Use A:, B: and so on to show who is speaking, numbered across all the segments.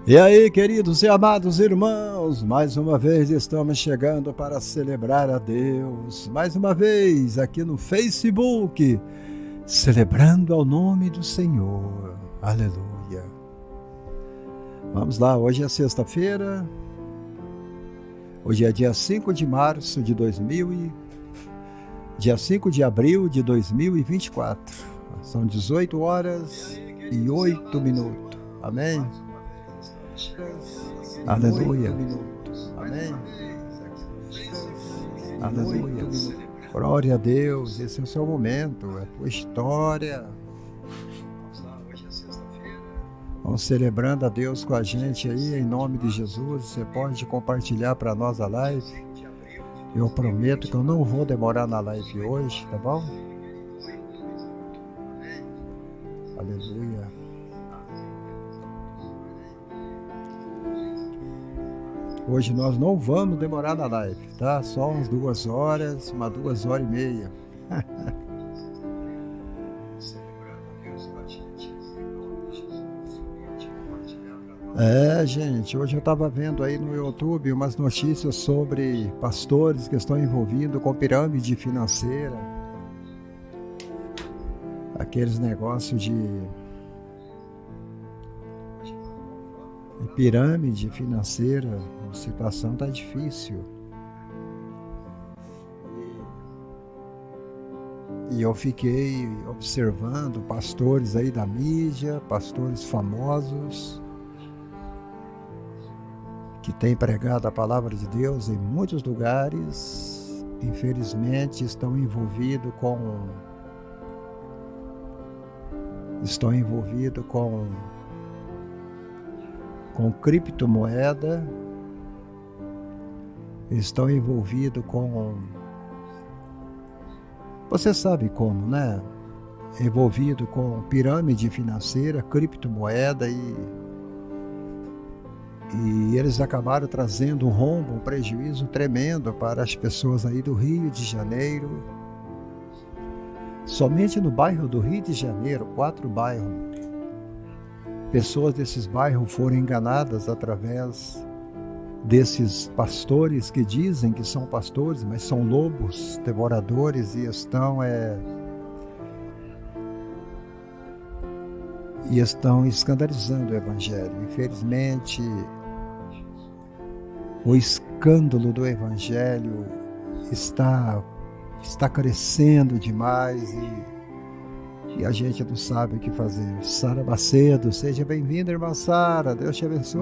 A: E aí, queridos e amados irmãos, mais uma vez estamos chegando para celebrar a Deus. Mais uma vez aqui no Facebook, celebrando ao nome do Senhor. Aleluia. Vamos lá, hoje é sexta-feira. Hoje é dia 5 de março de dia 5 de abril de 2024. São 18 horas e 8 minutos. Amém? Aleluia. Amém. Aleluia. Glória a Deus. Esse é o seu momento, é a tua história. Vamos celebrando a Deus com a gente aí, em nome de Jesus. Você pode compartilhar para nós a live. Eu prometo que eu não vou demorar na live hoje, tá bom? Aleluia. Hoje nós não vamos demorar na live, tá? Só umas 2 horas, 2 horas e meia. Gente, hoje eu estava vendo aí no YouTube umas notícias sobre pastores que estão envolvidos com pirâmide financeira. Aqueles negócios de pirâmide financeira, a situação está difícil. E eu fiquei observando pastores aí da mídia, pastores famosos, que têm pregado a palavra de Deus em muitos lugares, infelizmente estão envolvidos com criptomoeda, estão envolvidos com... Você sabe como, né? Envolvido com pirâmide financeira, criptomoeda e eles acabaram trazendo um rombo, um prejuízo tremendo para as pessoas aí do Rio de Janeiro. Somente no bairro do Rio de Janeiro, 4 bairros, pessoas desses bairros foram enganadas através desses pastores que dizem que são pastores, mas são lobos devoradores e estão escandalizando o Evangelho. Infelizmente, o escândalo do Evangelho está crescendo demais e a gente não sabe o que fazer. Sara Macedo, seja bem-vinda, irmã Sara, Deus te abençoe.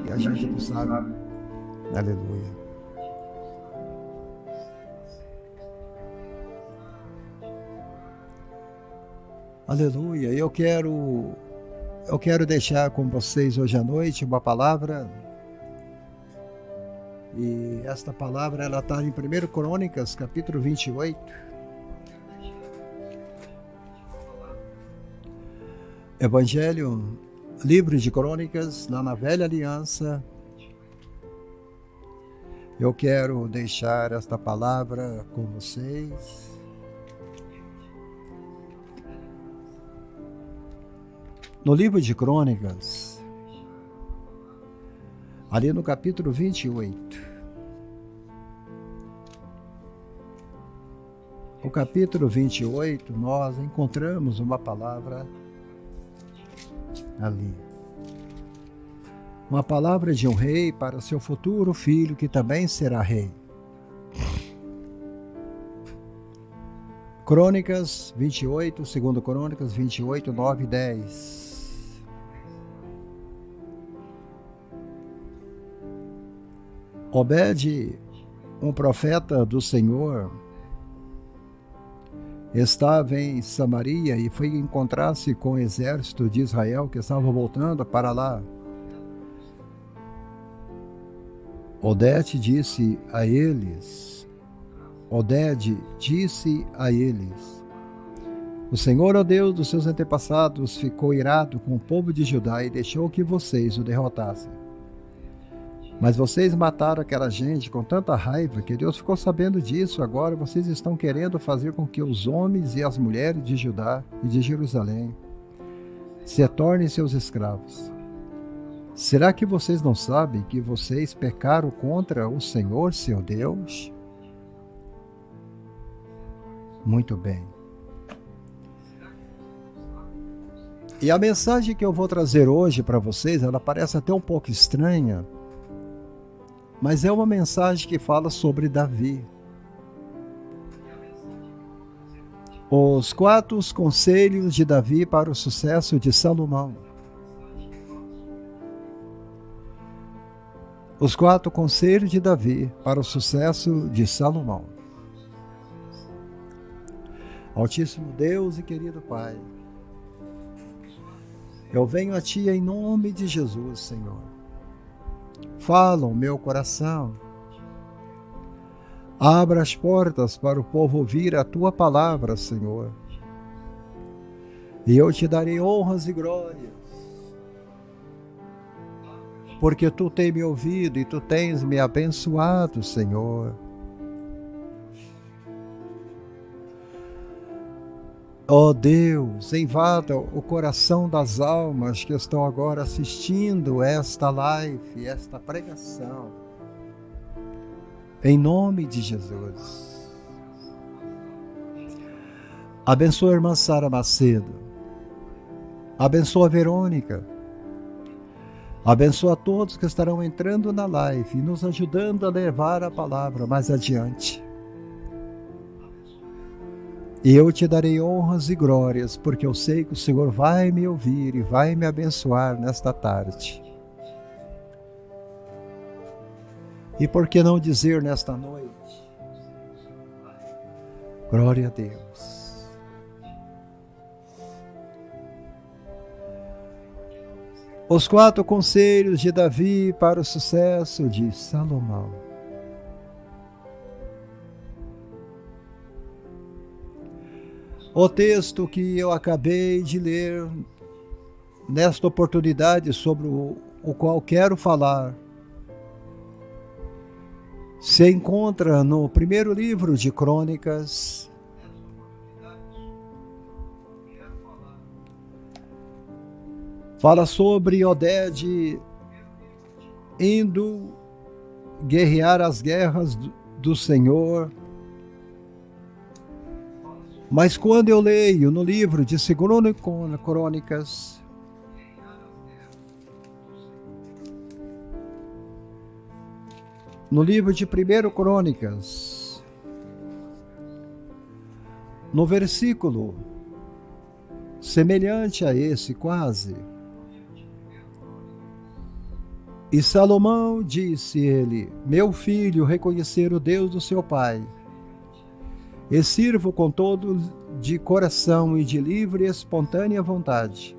A: E a gente não sabe. Aleluia. Aleluia. Eu quero deixar com vocês hoje à noite uma palavra. E esta palavra ela está em 1 Crônicas, capítulo 28. Evangelho, livro de Crônicas, lá na Velha Aliança. Eu quero deixar esta palavra com vocês. No livro de Crônicas, ali no capítulo 28. No capítulo 28, nós encontramos uma palavra ali. Uma palavra de um rei para seu futuro filho, que também será rei. Crônicas 28, 2 Crônicas 28, 9 e 10. Obed, um profeta do Senhor, estava em Samaria e foi encontrar-se com o exército de Israel que estava voltando para lá. Oded disse a eles, o Senhor, ó Deus dos seus antepassados, ficou irado com o povo de Judá e deixou que vocês o derrotassem. Mas vocês mataram aquela gente com tanta raiva que Deus ficou sabendo disso. Agora vocês estão querendo fazer com que os homens e as mulheres de Judá e de Jerusalém se tornem seus escravos. Será que vocês não sabem que vocês pecaram contra o Senhor, seu Deus? Muito bem. E a mensagem que eu vou trazer hoje para vocês, ela parece até um pouco estranha, mas é uma mensagem que fala sobre Davi. Os 4 conselhos de Davi para o sucesso de Salomão. Os 4 conselhos de Davi para o sucesso de Salomão. Altíssimo Deus e querido Pai, eu venho a Ti em nome de Jesus, Senhor. Fala o meu coração. Abra as portas para o povo ouvir a Tua palavra, Senhor. E eu Te darei honras e glórias, porque Tu tens me ouvido e Tu tens me abençoado, Senhor. Ó Deus, invada o coração das almas que estão agora assistindo esta live, esta pregação. Em nome de Jesus. Abençoa a irmã Sara Macedo. Abençoa a Verônica. Abençoa a todos que estarão entrando na live e nos ajudando a levar a palavra mais adiante. E eu Te darei honras e glórias, porque eu sei que o Senhor vai me ouvir e vai me abençoar nesta tarde. E por que não dizer nesta noite? Glória a Deus. Os 4 conselhos de Davi para o sucesso de Salomão. O texto que eu acabei de ler nesta oportunidade sobre o qual quero falar se encontra no primeiro livro de Crônicas, fala sobre Oded indo guerrear as guerras do Senhor. Mas quando eu leio no livro de 2 Crônicas, no livro de 1 Crônicas, no versículo semelhante a esse quase, e Salomão disse ele: meu filho, reconhecer o Deus do seu pai, e sirvo com todo de coração e de livre e espontânea vontade.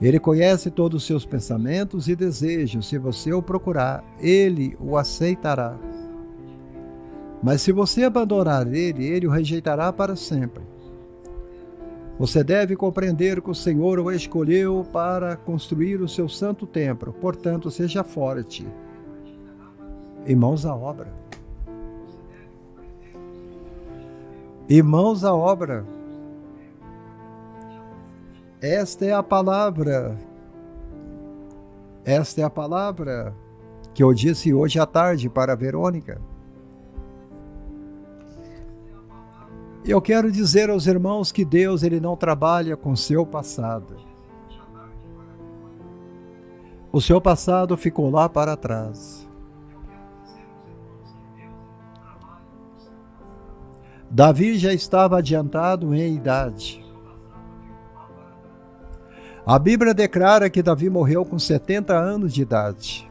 A: Ele conhece todos os seus pensamentos e desejos. Se você o procurar, ele o aceitará. Mas se você abandonar ele, ele o rejeitará para sempre. Você deve compreender que o Senhor o escolheu para construir o seu santo templo. Portanto, seja forte e mãos à obra. E mãos à obra. Esta é a palavra que eu disse hoje à tarde para a Verônica. Eu quero dizer aos irmãos que Deus, ele não trabalha com seu passado. O seu passado ficou lá para trás. Davi já estava adiantado em idade. A Bíblia declara que Davi morreu com 70 anos de idade.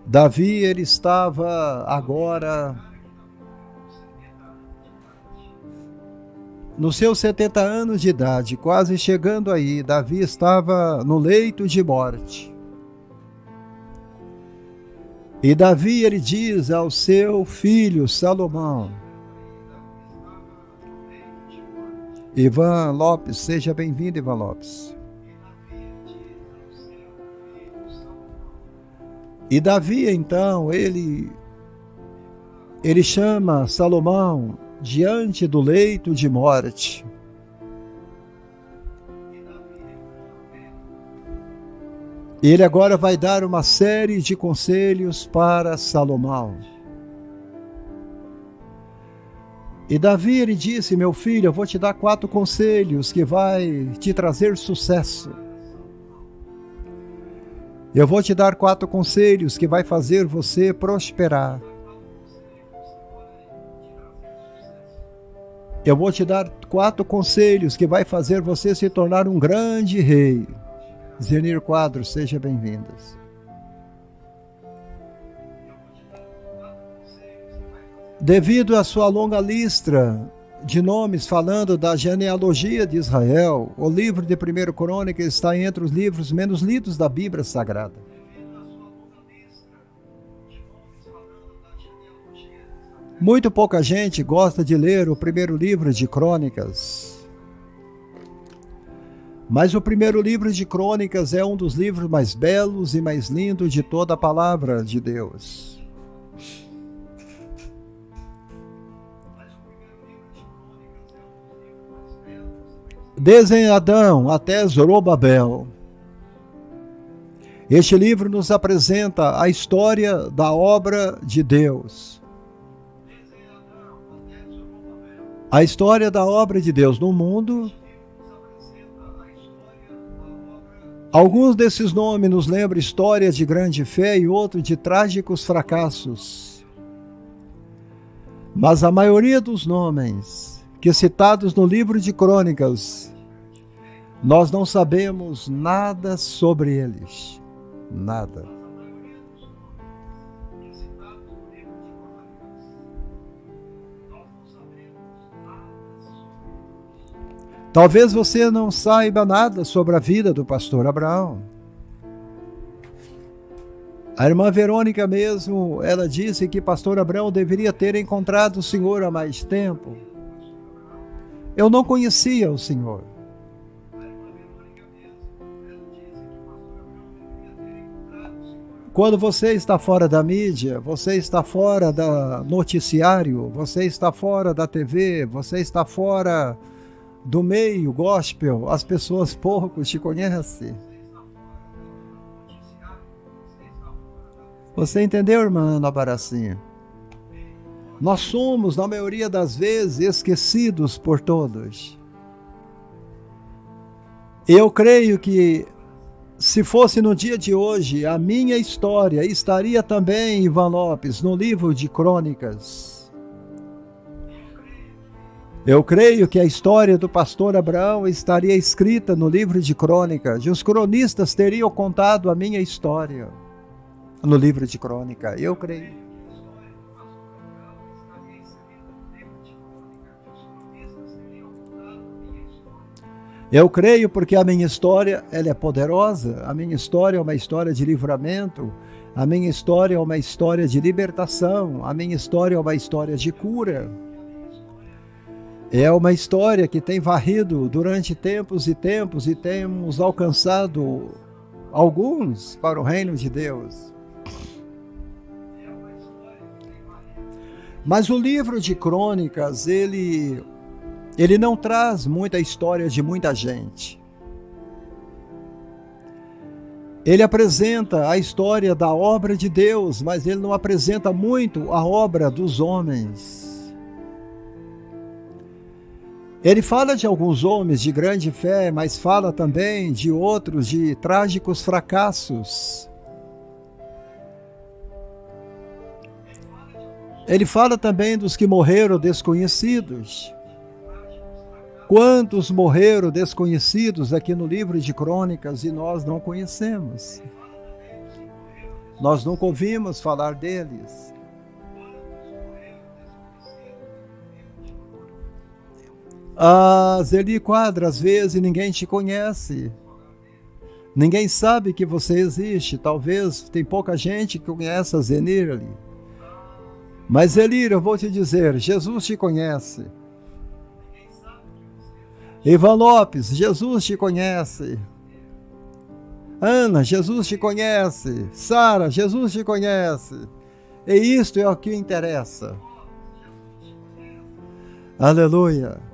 A: Davi, ele estava agora nos seus 70 anos de idade, quase chegando aí. Davi estava no leito de morte. E Davi, ele diz ao seu filho Salomão, Ivan Lopes, seja bem-vindo, Ivan Lopes. E Davi, então, ele chama Salomão diante do leito de morte. Ele agora vai dar uma série de conselhos para Salomão. E Davi, ele disse: meu filho, eu vou te dar 4 conselhos que vai te trazer sucesso. Eu vou te dar 4 conselhos que vai fazer você prosperar. Eu vou te dar 4 conselhos que vai fazer você se tornar um grande rei. Zenir Quadros, seja bem-vindas. Devido à sua longa lista de nomes falando da genealogia de Israel, o livro de 1 Crônicas está entre os livros menos lidos da Bíblia Sagrada. Muito pouca gente gosta de ler o primeiro livro de Crônicas. Mas o primeiro livro de Crônicas é um dos livros mais belos e mais lindos de toda a palavra de Deus. Desde Adão até Zorobabel, este livro nos apresenta a história da obra de Deus. A história da obra de Deus no mundo. Alguns desses nomes nos lembram histórias de grande fé e outros de trágicos fracassos. Mas a maioria dos nomes que citados no livro de Crônicas, nós não sabemos nada sobre eles. Nada. Talvez você não saiba nada sobre a vida do pastor Abraão. A irmã Verônica mesmo, ela disse que pastor Abraão deveria ter encontrado o Senhor há mais tempo. Eu não conhecia o Senhor. Quando você está fora da mídia, você está fora do noticiário, você está fora da TV, você está fora do meio gospel, as pessoas poucos te conhecem. Você entendeu, irmã Ana Baracinha? Nós somos, na maioria das vezes, esquecidos por todos. Eu creio que, se fosse no dia de hoje, a minha história estaria também, Ivan Lopes, no livro de Crônicas. Eu creio que a história do pastor Abraão estaria escrita no livro de Crônicas. E os cronistas teriam contado a minha história no livro de Crônicas. Eu creio. Eu creio porque a minha história, ela é poderosa. A minha história é uma história de livramento. A minha história é uma história de libertação. A minha história é uma história de cura. É uma história que tem varrido durante tempos e tempos e temos alcançado alguns para o reino de Deus. Mas o livro de Crônicas, ele não traz muita história de muita gente. Ele apresenta a história da obra de Deus, mas ele não apresenta muito a obra dos homens. Ele fala de alguns homens de grande fé, mas fala também de outros de trágicos fracassos. Ele fala também dos que morreram desconhecidos. Quantos morreram desconhecidos aqui no livro de Crônicas e nós não conhecemos? Nós nunca ouvimos falar deles. Zeli Quadra, às vezes ninguém te conhece. Ninguém sabe que você existe. Talvez tem pouca gente que conhece a Zenir ali. Mas Zelir, eu vou te dizer, Jesus te conhece. Ivan Lopes, Jesus te conhece. Ana, Jesus te conhece. Sara, Jesus te conhece. E isto é o que interessa. Aleluia.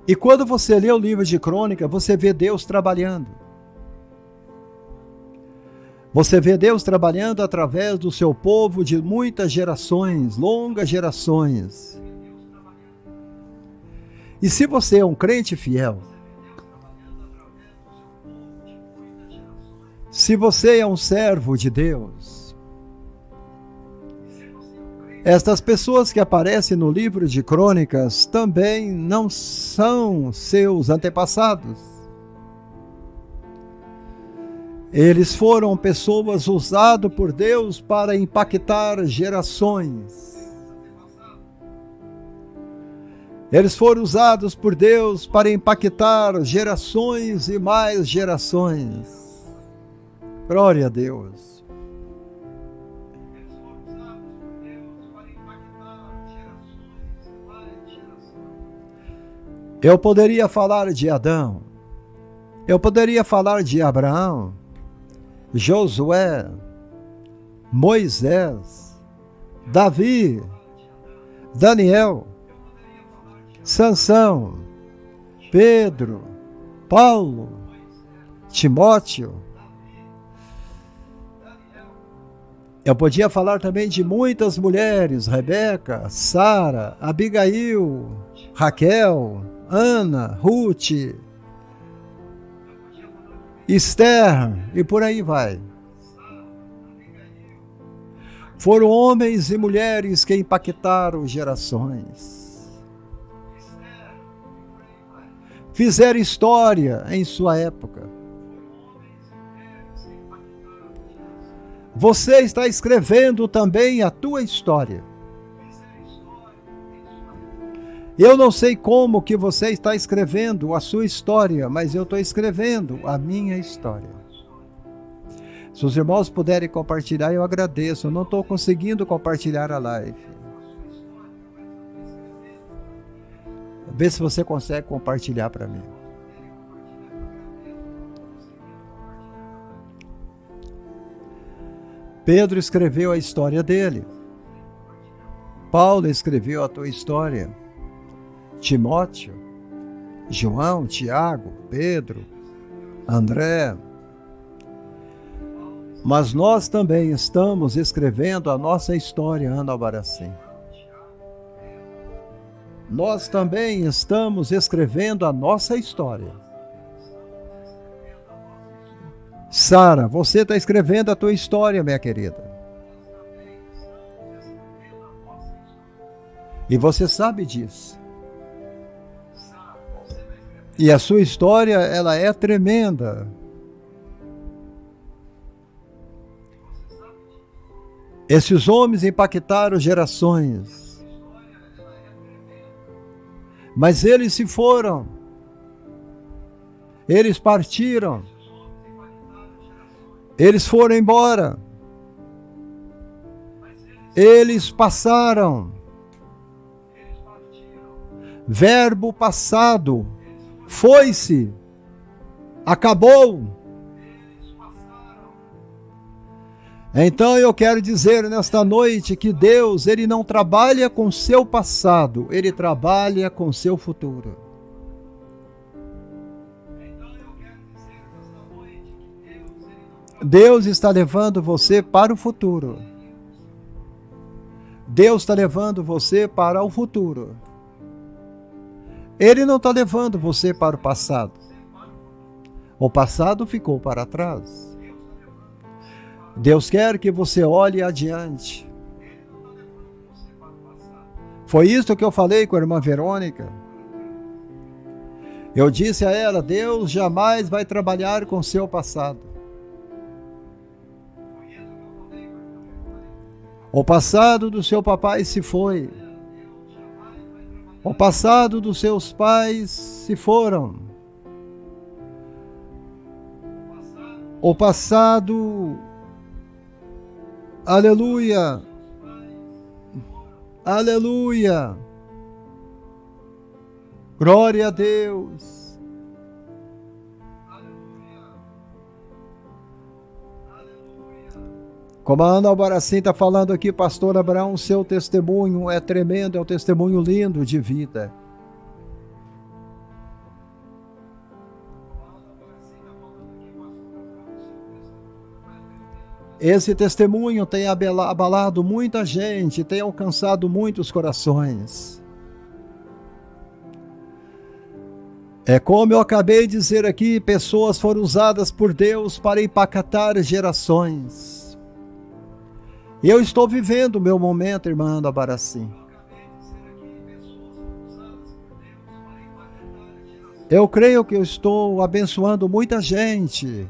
A: E quando você lê o livro de Crônica, você vê Deus trabalhando. Você vê Deus trabalhando através do seu povo de muitas gerações, longas gerações. E se você é um crente fiel, se você é um servo de Deus, estas pessoas que aparecem no livro de Crônicas também não são seus antepassados. Eles foram pessoas usadas por Deus para impactar gerações. Eles foram usados por Deus para impactar gerações e mais gerações. Glória a Deus. Eu poderia falar de Adão. Eu poderia falar de Abraão, Josué, Moisés, Davi, Daniel, Sansão, Pedro, Paulo, Timóteo. Eu podia falar também de muitas mulheres, Rebeca, Sara, Abigail, Raquel, Ana, Ruth, Esther, e por aí vai. Foram homens e mulheres que impactaram gerações. Fizeram história em sua época. Você está escrevendo também a tua história. Eu não sei como que você está escrevendo a sua história, mas eu estou escrevendo a minha história. Se os irmãos puderem compartilhar, eu agradeço. Eu não estou conseguindo compartilhar a live. Vê se você consegue compartilhar para mim. Pedro escreveu a história dele. Paulo escreveu a tua história. Timóteo, João, Tiago, Pedro, André. Mas nós também estamos escrevendo a nossa história, Ana Albarracim. Nós também estamos escrevendo a nossa história. Sara, você está escrevendo a tua história, minha querida. E você sabe disso. E a sua história, ela é tremenda. Esses homens impactaram gerações. Mas eles se foram. Eles partiram. Eles foram embora. Eles passaram. Verbo passado. Foi-se, acabou. Então eu quero dizer nesta noite que Deus, Ele não trabalha com seu passado, Ele trabalha com seu futuro. Deus está levando você para o futuro. Deus está levando você para o futuro. Ele não está levando você para o passado. O passado ficou para trás. Deus quer que você olhe adiante. Foi isso que eu falei com a irmã Verônica. Eu disse a ela, Deus jamais vai trabalhar com seu passado. O passado do seu papai se foi. O passado dos seus pais se foram. O passado, aleluia, aleluia, glória a Deus. Como a Ana Albarracim está falando aqui, pastor Abraão, seu testemunho é tremendo, é um testemunho lindo de vida. Esse testemunho tem abalado muita gente, tem alcançado muitos corações. É como eu acabei de dizer aqui, pessoas foram usadas por Deus para impactar gerações. Eu estou vivendo o meu momento, irmã Ana Baracim. Eu creio que eu estou abençoando muita gente.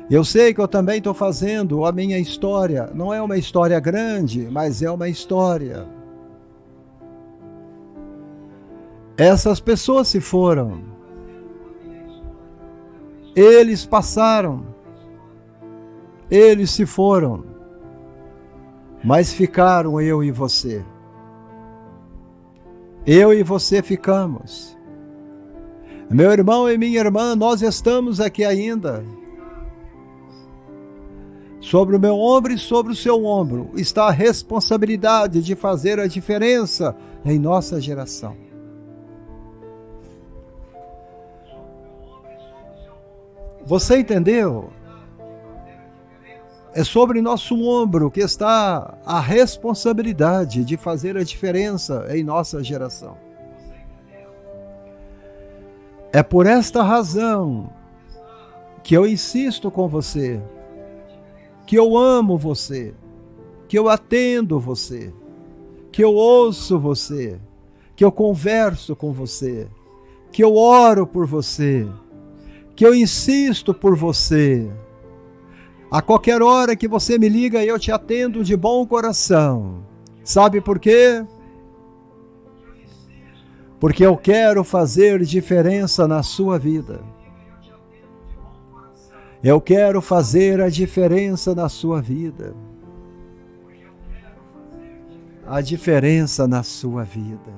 A: Eu sei que eu também estou fazendo a minha história. Não é uma história grande, mas é uma história. Essas pessoas se foram. Eles passaram. Eles se foram. Mas ficaram eu e você. Eu e você ficamos. Meu irmão e minha irmã, nós estamos aqui ainda. Sobre o meu ombro e sobre o seu ombro está a responsabilidade de fazer a diferença em nossa geração. Você entendeu? É sobre nosso ombro que está a responsabilidade de fazer a diferença em nossa geração. É por esta razão que eu insisto com você, que eu amo você, que eu atendo você, que eu ouço você, que eu converso com você, que eu oro por você, que eu insisto por você. A qualquer hora que você me liga, eu te atendo de bom coração. Sabe por quê? Porque eu quero fazer diferença na sua vida. Eu quero fazer a diferença na sua vida. A diferença na sua vida.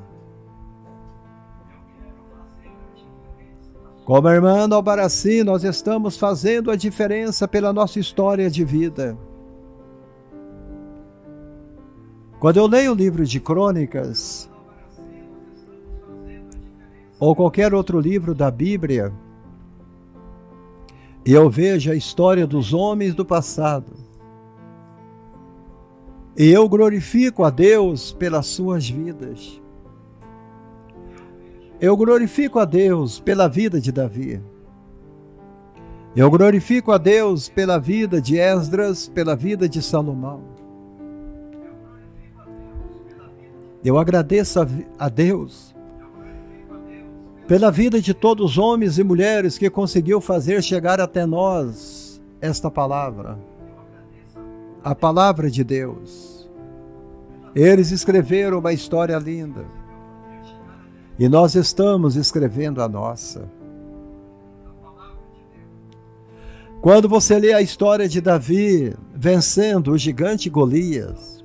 A: Como a irmã Albaracim, nós estamos fazendo a diferença pela nossa história de vida. Quando eu leio o livro de Crônicas, ou qualquer outro livro da Bíblia, e eu vejo a história dos homens do passado, e eu glorifico a Deus pelas suas vidas. Eu glorifico a Deus pela vida de Davi. Eu glorifico a Deus pela vida de Esdras, pela vida de Salomão. Eu agradeço a Deus pela vida de todos os homens e mulheres que conseguiu fazer chegar até nós esta palavra. A palavra de Deus. Eles escreveram uma história linda. E nós estamos escrevendo a nossa. Quando você lê a história de Davi vencendo o gigante Golias,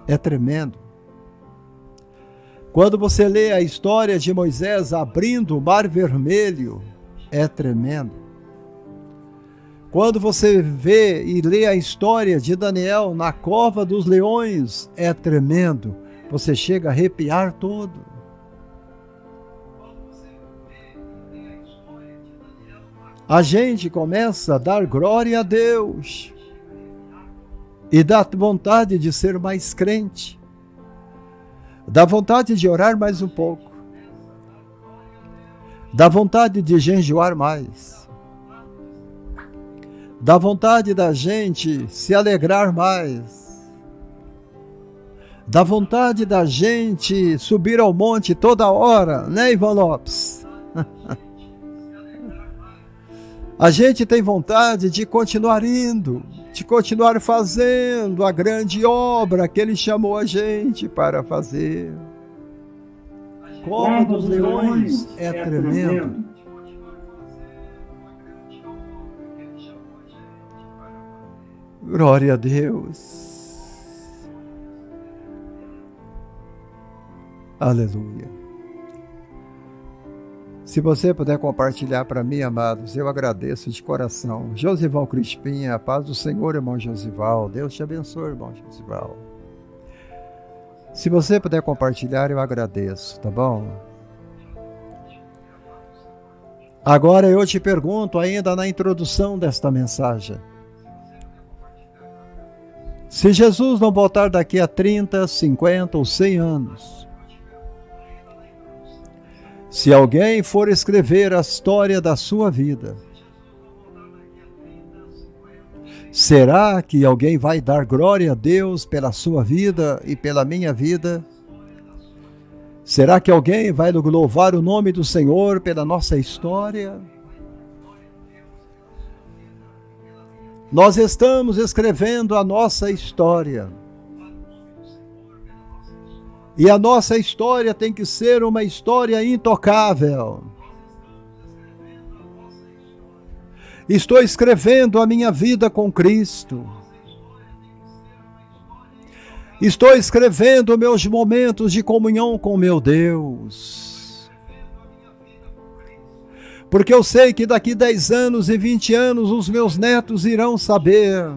A: é tremendo. Quando você lê a história de Moisés abrindo o Mar Vermelho, é tremendo. Quando você vê e lê a história de Daniel na cova dos leões, é tremendo. Você chega a arrepiar todo. A gente começa a dar glória a Deus e dá vontade de ser mais crente, dá vontade de orar mais um pouco, dá vontade de jejuar mais, dá vontade da gente se alegrar mais, dá vontade da gente subir ao monte toda hora, né, Ivan Lopes? A gente tem vontade de continuar indo, de continuar fazendo a grande obra que Ele chamou a gente para fazer. Cova dos Leões é tremendo. Glória a Deus. Aleluia. Se você puder compartilhar para mim, amados, eu agradeço de coração. Josival Crispim, a paz do Senhor, irmão Josival. Deus te abençoe, irmão Josival. Se você puder compartilhar, eu agradeço, tá bom? Agora eu te pergunto, ainda na introdução desta mensagem, se Jesus não voltar daqui a 30, 50 ou 100 anos, se alguém for escrever a história da sua vida, será que alguém vai dar glória a Deus pela sua vida e pela minha vida? Será que alguém vai louvar o nome do Senhor pela nossa história? Nós estamos escrevendo a nossa história. E a nossa história tem que ser uma história intocável. Estou escrevendo a minha vida com Cristo. Estou escrevendo meus momentos de comunhão com meu Deus. Porque eu sei que daqui 10 anos e 20 anos os meus netos irão saber.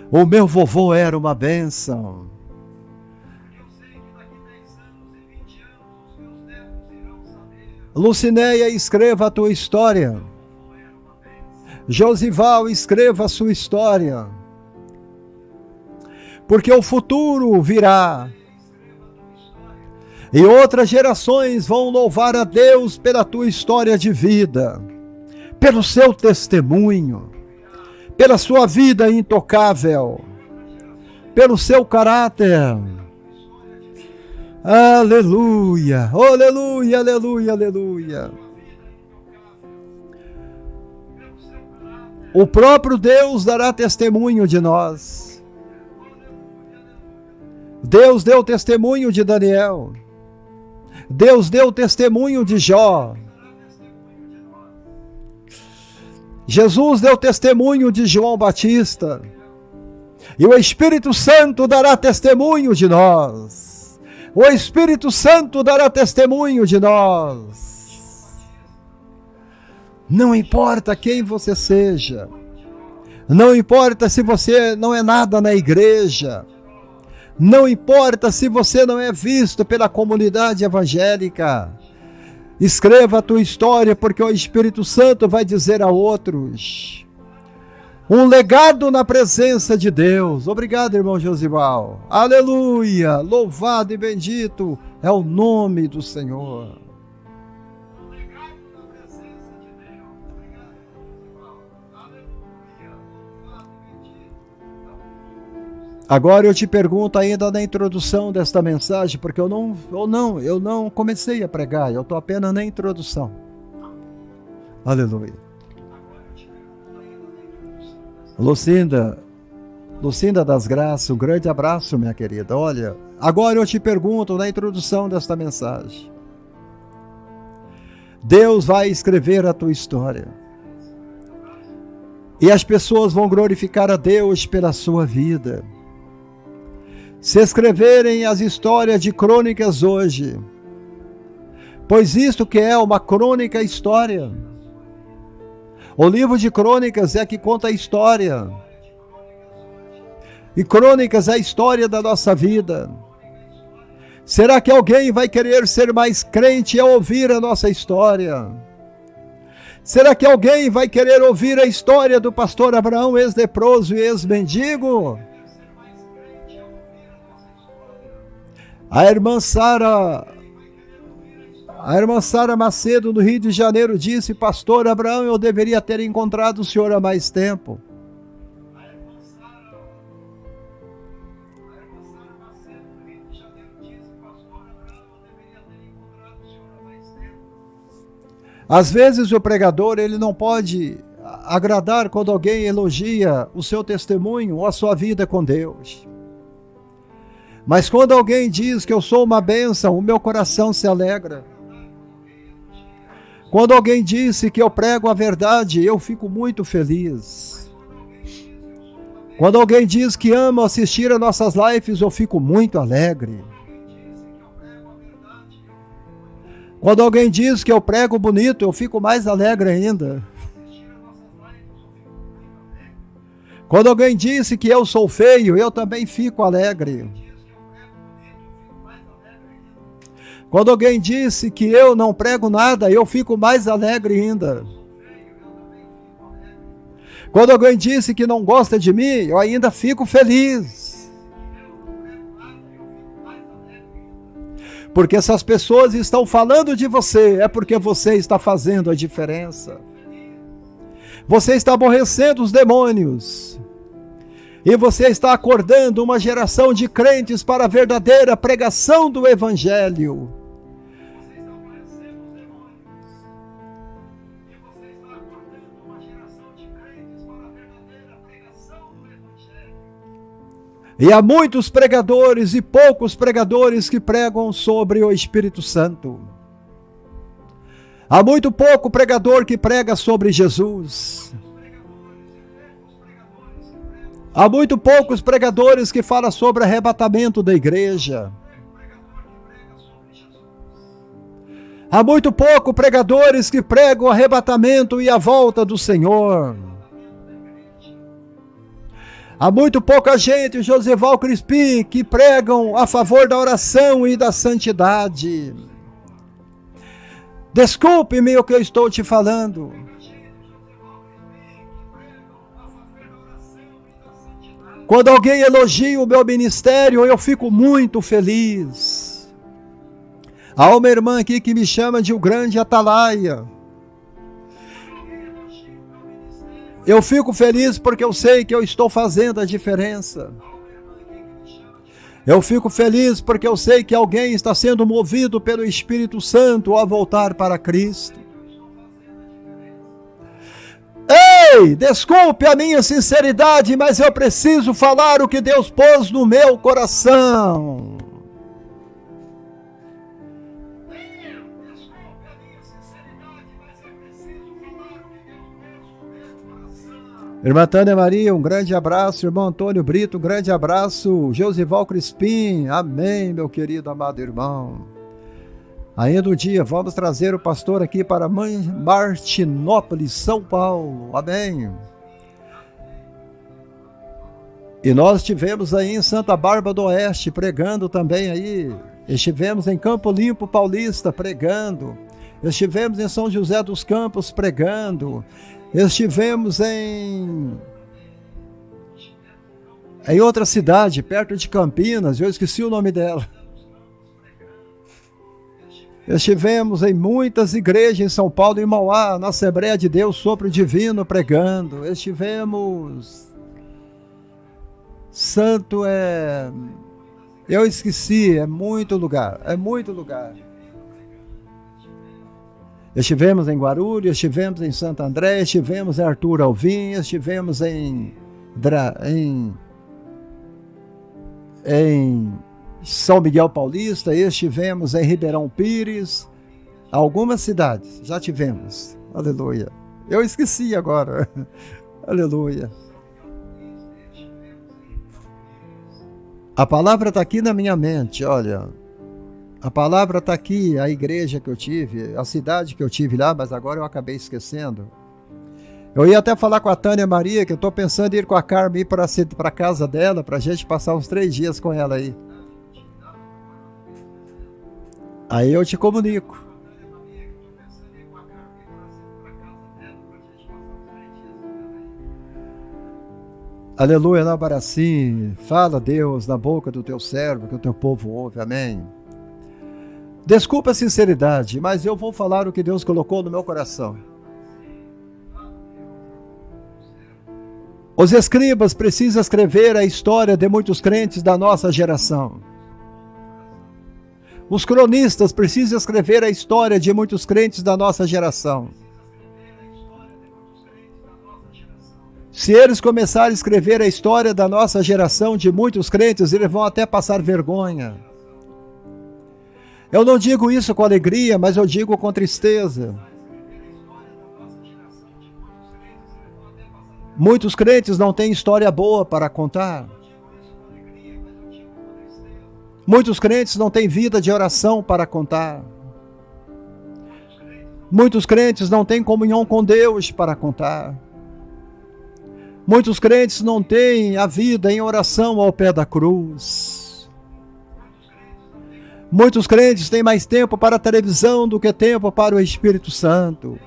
A: O meu vovô era uma bênção. Lucinéia, escreva a tua história. Josival, escreva a sua história. Porque o futuro virá. E outras gerações vão louvar a Deus pela tua história de vida, pelo seu testemunho, pela sua vida intocável, pelo seu caráter. Aleluia, aleluia, aleluia, aleluia. O próprio Deus dará testemunho de nós. Deus deu testemunho de Daniel. Deus deu testemunho de Jó. Jesus deu testemunho de João Batista. E o Espírito Santo dará testemunho de nós. O Espírito Santo dará testemunho de nós. Não importa quem você seja. Não importa se você não é nada na igreja. Não importa se você não é visto pela comunidade evangélica. Escreva a tua história, porque o Espírito Santo vai dizer a outros. Um legado na presença de Deus. Obrigado, irmão Josival. Aleluia! Louvado e bendito é o nome do Senhor. Agora eu te pergunto ainda na introdução desta mensagem, porque eu não comecei a pregar, eu estou apenas na introdução. Aleluia. Lucinda das Graças, um grande abraço, minha querida. Olha, agora eu te pergunto na introdução desta mensagem. Deus vai escrever a tua história. E as pessoas vão glorificar a Deus pela sua vida. Se escreverem as histórias de crônicas hoje, pois isto que é uma crônica história. O livro de crônicas é que conta a história. E crônicas é a história da nossa vida. Será que alguém vai querer ser mais crente ao ouvir a nossa história? Será que alguém vai querer ouvir a história do pastor Abraão, ex-leproso e ex-mendigo? A irmã Sara Macedo, no Rio de Janeiro, disse: pastor Abraão, eu deveria ter encontrado o senhor há mais tempo. Às vezes o pregador ele não pode agradar quando alguém elogia o seu testemunho ou a sua vida com Deus. Mas quando alguém diz que eu sou uma bênção, o meu coração se alegra. Quando alguém disse que eu prego a verdade, eu fico muito feliz. Quando alguém diz que ama assistir a nossas lives, eu fico muito alegre. Quando alguém diz que eu prego bonito, eu fico mais alegre ainda. Quando alguém disse que eu sou feio, eu também fico alegre. Quando alguém disse que eu não prego nada, eu fico mais alegre ainda. Quando alguém disse que não gosta de mim, eu ainda fico feliz. Porque essas pessoas estão falando de você, é porque você está fazendo a diferença. Você está aborrecendo os demônios. E você está acordando uma geração de crentes para a verdadeira pregação do Evangelho. E há muitos pregadores e poucos pregadores que pregam sobre o Espírito Santo. Há muito pouco pregador que prega sobre Jesus. Há muito poucos pregadores que falam sobre arrebatamento da igreja. Há muito pouco pregadores que pregam o arrebatamento e a volta do Senhor. Há muito pouca gente, Josival Crispim, que pregam a favor da oração e da santidade. Desculpe-me o que eu estou te falando. Quando alguém elogia o meu ministério, eu fico muito feliz. Há uma irmã aqui que me chama de o grande Atalaia. Eu fico feliz porque eu sei que eu estou fazendo a diferença. Eu fico feliz porque eu sei que alguém está sendo movido pelo Espírito Santo a voltar para Cristo. Ei, desculpe a minha sinceridade, mas eu preciso falar o que Deus pôs no meu coração. Irmã Tânia Maria, um grande abraço. Irmão Antônio Brito, um grande abraço. Josival Crispim, amém, meu querido, amado irmão. Ainda um dia, vamos trazer o pastor aqui para Martinópolis, São Paulo, amém. E nós estivemos aí em Santa Bárbara do Oeste, pregando também aí. Estivemos em Campo Limpo Paulista, pregando. Estivemos em São José dos Campos, pregando. Estivemos em outra cidade, perto de Campinas, eu esqueci o nome dela. Estivemos em muitas igrejas em São Paulo e Mauá, na Assembleia de Deus, Sopro Divino, pregando. Estivemos... Santo é... Eu esqueci, é muito lugar. Estivemos em Guarulhos, estivemos em Santo André, estivemos em Arthur Alvim, estivemos em São Miguel Paulista, estivemos em Ribeirão Pires, algumas cidades, já tivemos, aleluia. Eu esqueci agora, aleluia. A palavra está aqui na minha mente, olha. A palavra está aqui, a igreja que eu tive, a cidade que eu tive lá, mas agora eu acabei esquecendo. Eu ia até falar com a Tânia Maria, que eu estou pensando em ir com a Carmen para a casa dela, para a gente passar uns 3 dias com ela aí. Aí eu te comunico. Aleluia, na Baracim, fala Deus na boca do teu servo, que o teu povo ouve, amém. Desculpa a sinceridade, mas eu vou falar o que Deus colocou no meu coração. Os escribas precisam escrever a história de muitos crentes da nossa geração. Os cronistas precisam escrever a história de muitos crentes da nossa geração. Se eles começarem a escrever a história da nossa geração de muitos crentes, eles vão até passar vergonha. Eu não digo isso com alegria, mas eu digo com tristeza. Muitos crentes não têm história boa para contar. Muitos crentes não têm vida de oração para contar. Muitos crentes não têm comunhão com Deus para contar. Muitos crentes não têm a vida em oração ao pé da cruz. Muitos crentes têm mais tempo para a televisão do que tempo para o Espírito Santo.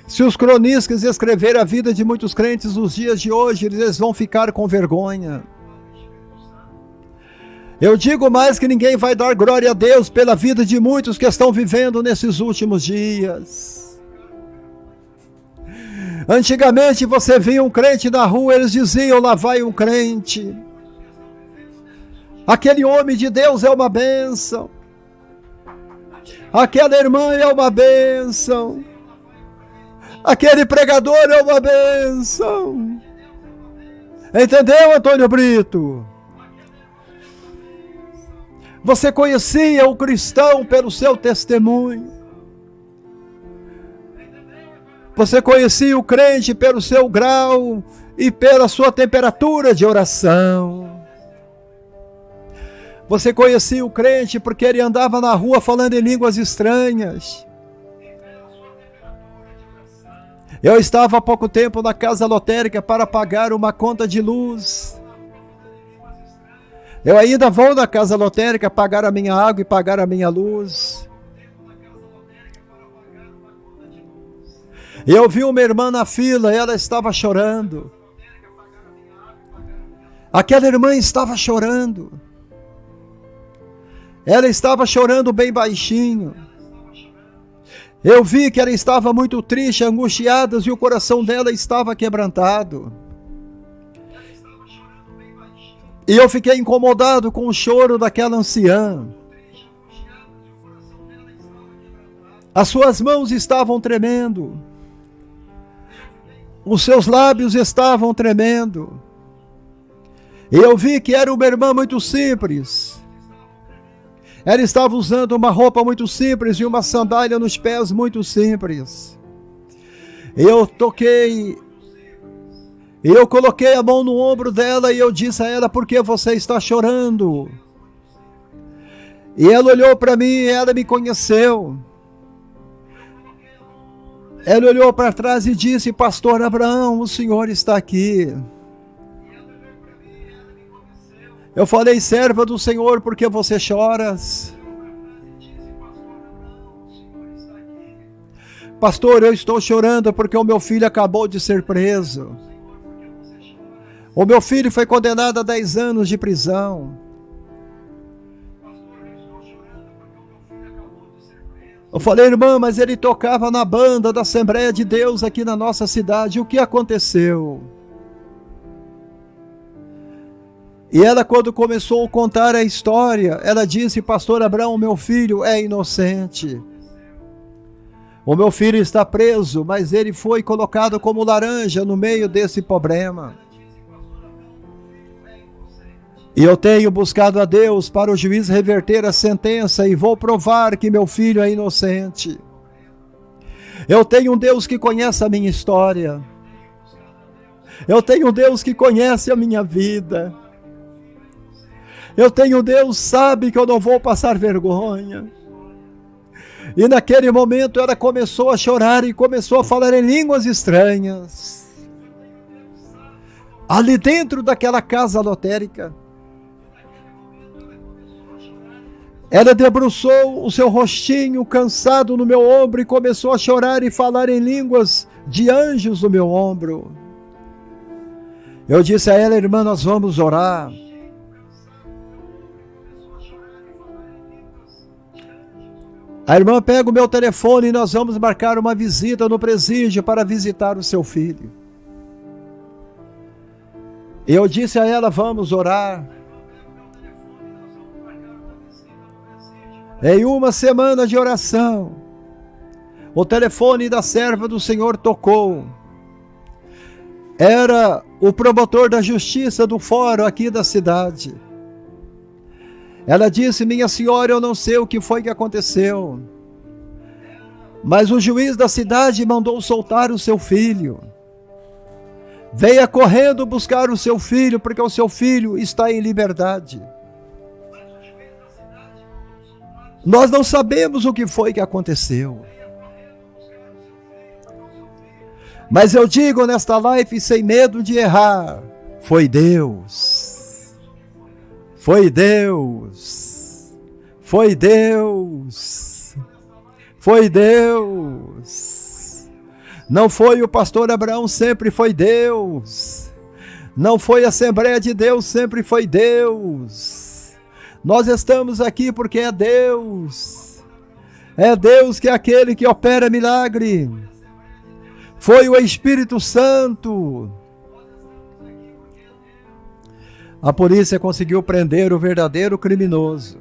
A: Se os cronistas escreverem a vida de muitos crentes nos dias de hoje, eles vão ficar com vergonha. Eu digo mais que ninguém vai dar glória a Deus pela vida de muitos que estão vivendo nesses últimos dias. Antigamente você via um crente na rua, eles diziam, lá vai um crente. Aquele homem de Deus é uma bênção. Aquela irmã é uma bênção. Aquele pregador é uma bênção. Entendeu, Antônio Brito? Você conhecia o cristão pelo seu testemunho. Você conhecia o crente pelo seu grau e pela sua temperatura de oração. Você conhecia o crente porque ele andava na rua falando em línguas estranhas. Eu estava há pouco tempo na casa lotérica para pagar uma conta de luz. Eu ainda vou na casa lotérica pagar a minha água e pagar a minha luz. Eu vi uma irmã na fila, ela estava chorando. Aquela irmã estava chorando. Ela estava chorando bem baixinho. Eu vi que ela estava muito triste, angustiada, e o coração dela estava quebrantado. E eu fiquei incomodado com o choro daquela anciã. As suas mãos estavam tremendo. Os seus lábios estavam tremendo. E eu vi que era uma irmã muito simples. Ela estava usando uma roupa muito simples e uma sandália nos pés muito simples. Eu toquei, eu coloquei a mão no ombro dela e eu disse a ela, por que você está chorando? E ela olhou para mim e ela me conheceu. Ela olhou para trás e disse, pastor Abraão, o senhor está aqui. Eu falei, serva do Senhor, por que você choras? Pastor, eu estou chorando porque o meu filho acabou de ser preso. O meu filho foi condenado a 10 anos de prisão. Eu falei, irmã, mas ele tocava na banda da Assembleia de Deus aqui na nossa cidade. O que aconteceu? E ela, quando começou a contar a história, ela disse, pastor Abraão, meu filho é inocente. O meu filho está preso, mas ele foi colocado como laranja no meio desse problema. E eu tenho buscado a Deus para o juiz reverter a sentença e vou provar que meu filho é inocente. Eu tenho um Deus que conhece a minha história. Eu tenho um Deus que conhece a minha vida. Eu tenho Deus, sabe que eu não vou passar vergonha. E naquele momento ela começou a chorar e começou a falar em línguas estranhas. Ali dentro daquela casa lotérica. Ela debruçou o seu rostinho cansado no meu ombro e começou a chorar e falar em línguas de anjos no meu ombro. Eu disse a ela, irmã, nós vamos orar. A irmã pega o meu telefone e nós vamos marcar uma visita no presídio para visitar o seu filho. Eu disse a ela, vamos orar. Em uma semana de oração, o telefone da serva do Senhor tocou. Era o promotor da justiça do fórum aqui da cidade. Ela disse, minha senhora, eu não sei o que foi que aconteceu, mas o juiz da cidade mandou soltar o seu filho. Venha correndo buscar o seu filho, porque o seu filho está em liberdade. Nós não sabemos o que foi que aconteceu. Mas eu digo nesta live, sem medo de errar, foi Deus. Foi Deus. Foi Deus. Foi Deus. Não foi o pastor Abraão, sempre foi Deus. Não foi a Assembleia de Deus, sempre foi Deus. Nós estamos aqui porque é Deus. É Deus que é aquele que opera milagre. Foi o Espírito Santo. A polícia conseguiu prender o verdadeiro criminoso.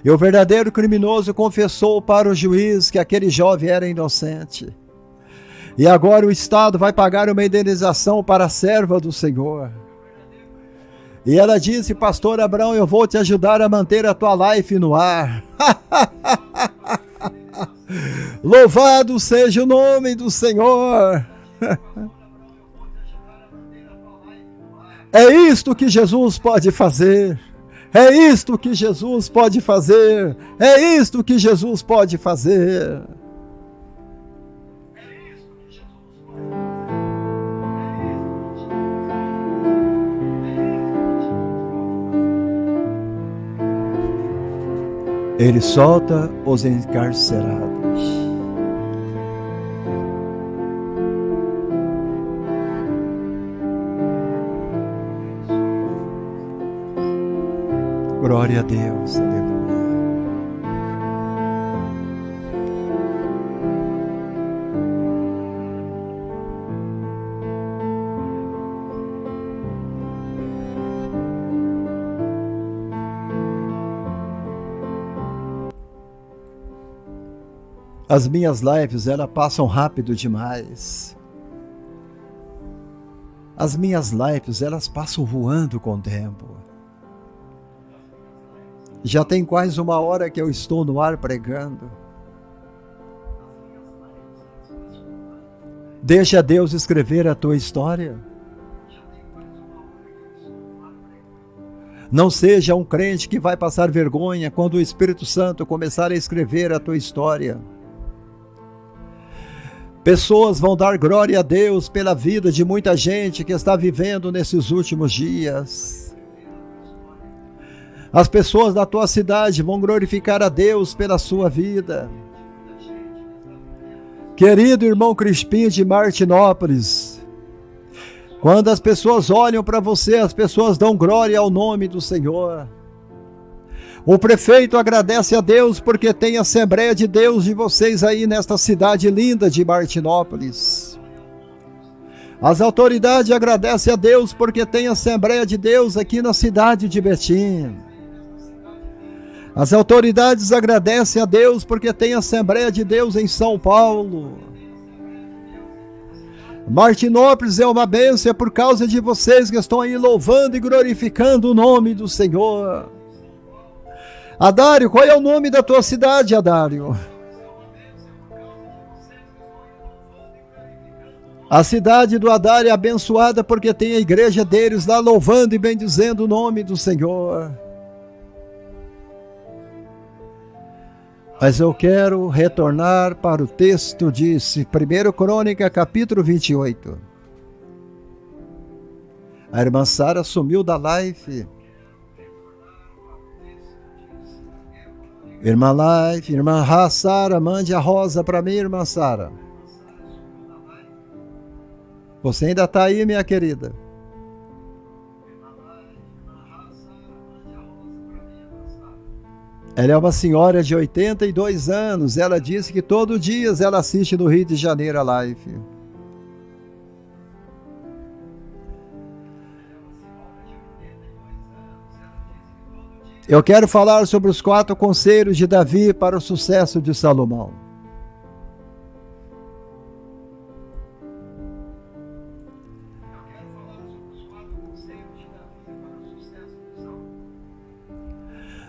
A: E o verdadeiro criminoso confessou para o juiz que aquele jovem era inocente. E agora o Estado vai pagar uma indenização para a serva do Senhor. E ela disse: pastor Abraão, eu vou te ajudar a manter a tua life no ar. Louvado seja o nome do Senhor. É isto que Jesus pode fazer. É isto que Jesus pode fazer. É isto que Jesus pode fazer. Ele solta os encarcerados. Glória a Deus, aleluia. As minhas lives, elas passam rápido demais. As minhas lives, elas passam voando com o tempo. Já tem quase 1 hora que eu estou no ar pregando. Deixa Deus escrever a tua história. Não seja um crente que vai passar vergonha quando o Espírito Santo começar a escrever a tua história. Pessoas vão dar glória a Deus pela vida de muita gente que está vivendo nesses últimos dias. As pessoas da tua cidade vão glorificar a Deus pela sua vida. Querido irmão Crispim de Martinópolis, quando as pessoas olham para você, as pessoas dão glória ao nome do Senhor. O prefeito agradece a Deus porque tem a Assembleia de Deus de vocês aí nesta cidade linda de Martinópolis. As autoridades agradecem a Deus porque tem a Assembleia de Deus aqui na cidade de Betim. As autoridades agradecem a Deus porque tem a Assembleia de Deus em São Paulo. Martinópolis é uma bênção por causa de vocês que estão aí louvando e glorificando o nome do Senhor. Adário, qual é o nome da tua cidade, Adário? A cidade do Adário é abençoada porque tem a igreja deles lá louvando e bendizendo o nome do Senhor. Mas eu quero retornar para o texto de 1 Crônica, capítulo 28. A irmã Sara sumiu da live. Irmã Life, irmã Sara, mande a rosa para mim, irmã Sara. Você ainda está aí, minha querida? Ela é uma senhora de 82 anos. Ela disse que todo dia ela assiste no Rio de Janeiro a live. Eu quero falar sobre os 4 conselhos de Davi para o sucesso de Salomão.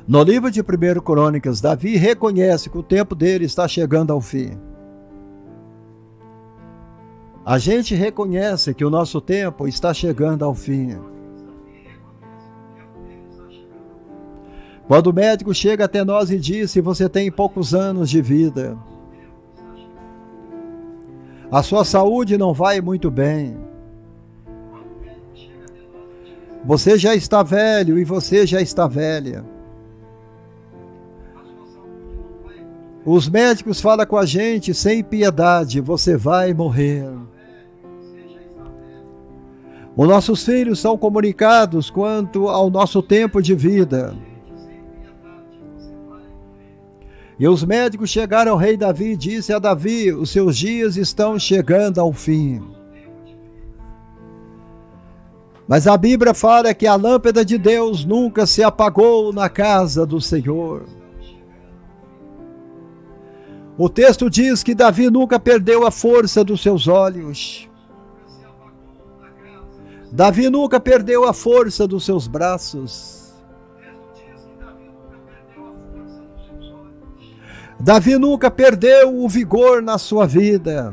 A: No livro de 1 Crônicas, Davi reconhece que o tempo dele está chegando ao fim. A gente reconhece que o nosso tempo está chegando ao fim. Quando o médico chega até nós e diz que você tem poucos anos de vida, a sua saúde não vai muito bem, Você já está velho e você já está velha. Os médicos falam com a gente sem piedade: você vai morrer. Os nossos filhos são comunicados quanto ao nosso tempo de vida. E os médicos chegaram ao rei Davi e disse a Davi: os seus dias estão chegando ao fim. Mas a Bíblia fala que a lâmpada de Deus nunca se apagou na casa do Senhor. O texto diz que Davi nunca perdeu a força dos seus olhos. Davi nunca perdeu a força dos seus braços. Davi nunca perdeu o vigor na sua vida.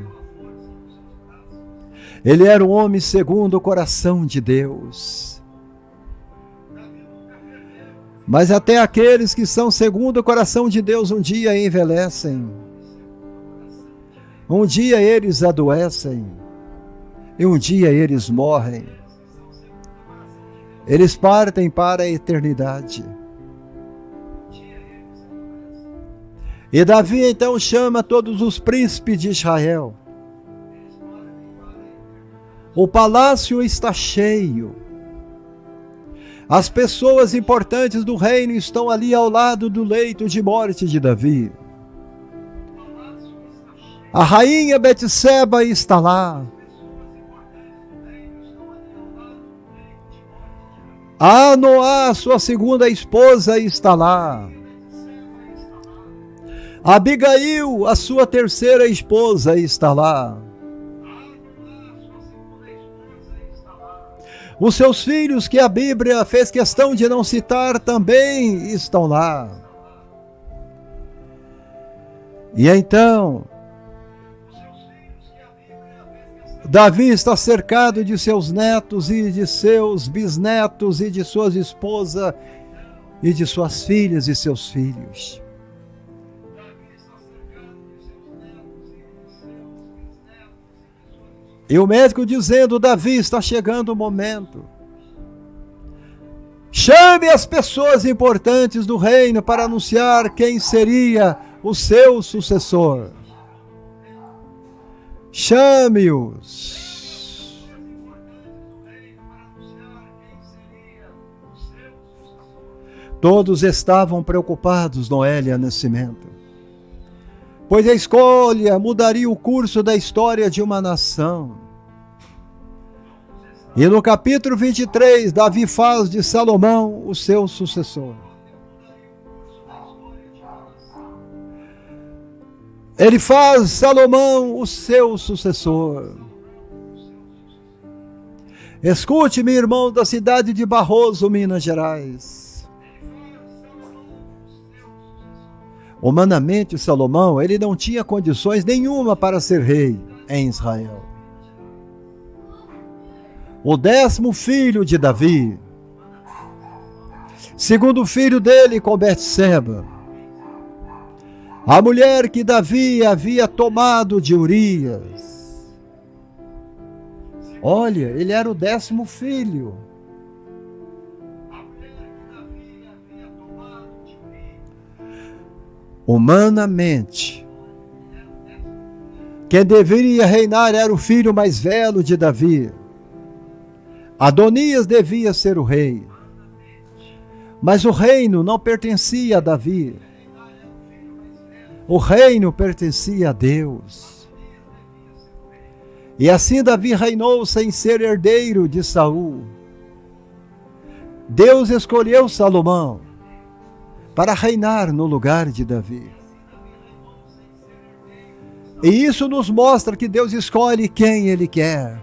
A: Ele era um homem segundo o coração de Deus. Mas até aqueles que são segundo o coração de Deus um dia envelhecem. Um dia eles adoecem. E um dia eles morrem. Eles partem para a eternidade. E Davi então chama todos os príncipes de Israel. O palácio está cheio. As pessoas importantes do reino estão ali ao lado do leito de morte de Davi. A rainha Betseba está lá. A Noá, sua segunda esposa, está lá. Abigail, a sua terceira esposa, está lá. Os seus filhos, que a Bíblia fez questão de não citar, também estão lá. E então, Davi está cercado de seus netos e de seus bisnetos e de suas esposas e de suas filhas e seus filhos. E o médico dizendo: Davi, está chegando o momento. Chame as pessoas importantes do reino para anunciar quem seria o seu sucessor. Chame-os. Todos estavam preocupados, Noélia Nascimento, pois a escolha mudaria o curso da história de uma nação. E no capítulo 23, Davi faz de Salomão o seu sucessor. Ele faz Salomão o seu sucessor. Escute-me, irmão da cidade de Barroso, Minas Gerais. Humanamente, Salomão, ele não tinha condições nenhuma para ser rei em Israel. O 10º filho de Davi, segundo filho dele com Betseba, a mulher que Davi havia tomado de Urias. Olha, ele era o 10º filho. Humanamente, quem deveria reinar era o filho mais velho de Davi. Adonias devia ser o rei. Mas o reino não pertencia a Davi. O reino pertencia a Deus. E assim Davi reinou sem ser herdeiro de Saul. Deus escolheu Salomão para reinar no lugar de Davi. E isso nos mostra que Deus escolhe quem Ele quer,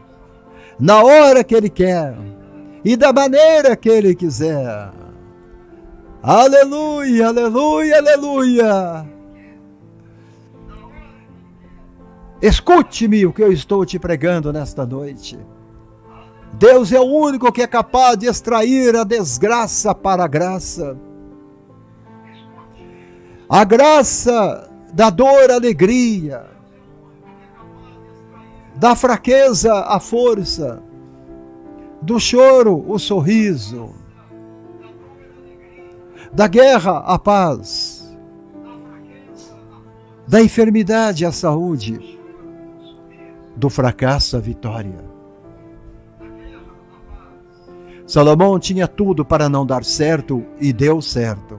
A: na hora que Ele quer e da maneira que Ele quiser. Aleluia, aleluia, aleluia. Escute-me o que eu estou te pregando nesta noite. Deus é o único que é capaz de extrair a desgraça para a graça. A graça da dor, a alegria, da fraqueza, a força, do choro, o sorriso, da guerra, a paz, da enfermidade, a saúde, do fracasso, a vitória. Salomão tinha tudo para não dar certo e deu certo.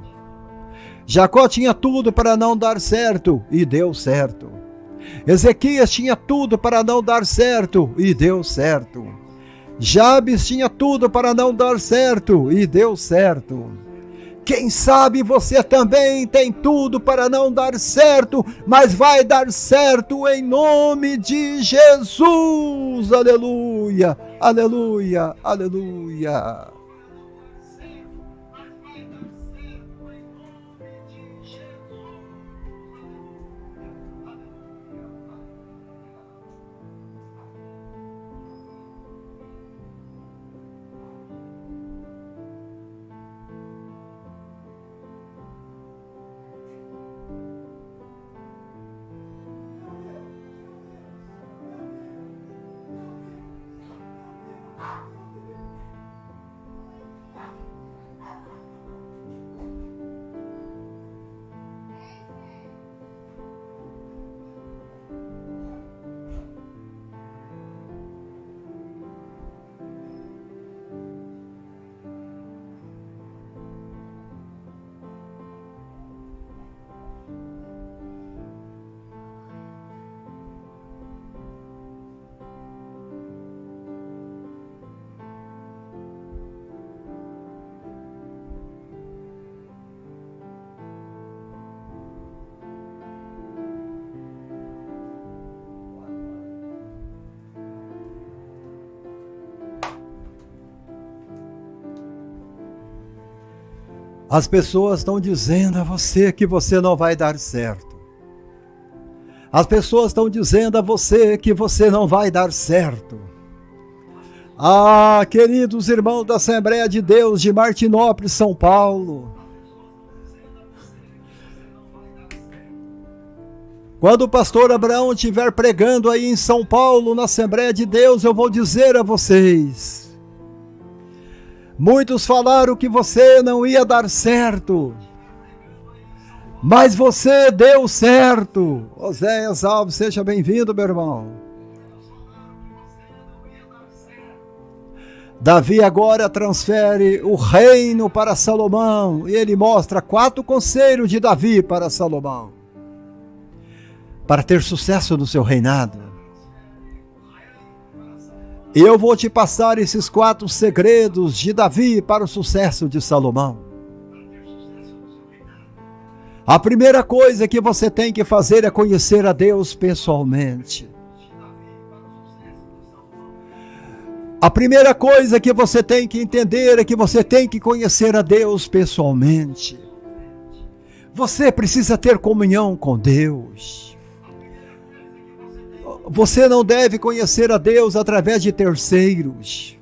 A: Jacó tinha tudo para não dar certo e deu certo. Ezequias tinha tudo para não dar certo e deu certo. Jabes tinha tudo para não dar certo e deu certo. Quem sabe você também tem tudo para não dar certo, mas vai dar certo em nome de Jesus. Aleluia, aleluia, aleluia. As pessoas estão dizendo a você que você não vai dar certo. As pessoas estão dizendo a você que você não vai dar certo. Ah, queridos irmãos da Assembleia de Deus de Martinópolis, São Paulo. Quando o pastor Abraão estiver pregando aí em São Paulo, na Assembleia de Deus, eu vou dizer a vocês: muitos falaram que você não ia dar certo, mas você deu certo. Oséias Alves, seja bem-vindo, meu irmão. Davi agora transfere o reino para Salomão, e ele mostra 4 conselhos de Davi para Salomão, para ter sucesso no seu reinado. Eu vou te passar esses 4 segredos de Davi para o sucesso de Salomão. A primeira coisa que você tem que fazer é conhecer a Deus pessoalmente. A primeira coisa que você tem que entender é que você tem que conhecer a Deus pessoalmente. Você precisa ter comunhão com Deus. Você não deve conhecer a Deus através de terceiros.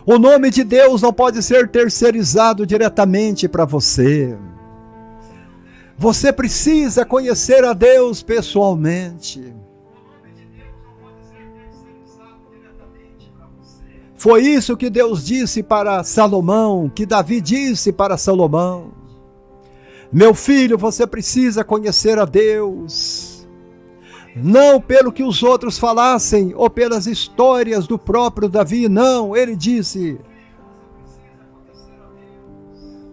A: O nome de Deus não pode ser terceirizado diretamente para você. Você precisa conhecer a Deus pessoalmente. Foi isso que Deus disse para Salomão, que Davi disse para Salomão. Meu filho, você precisa conhecer a Deus. Não pelo que os outros falassem, ou pelas histórias do próprio Davi, não. Ele disse,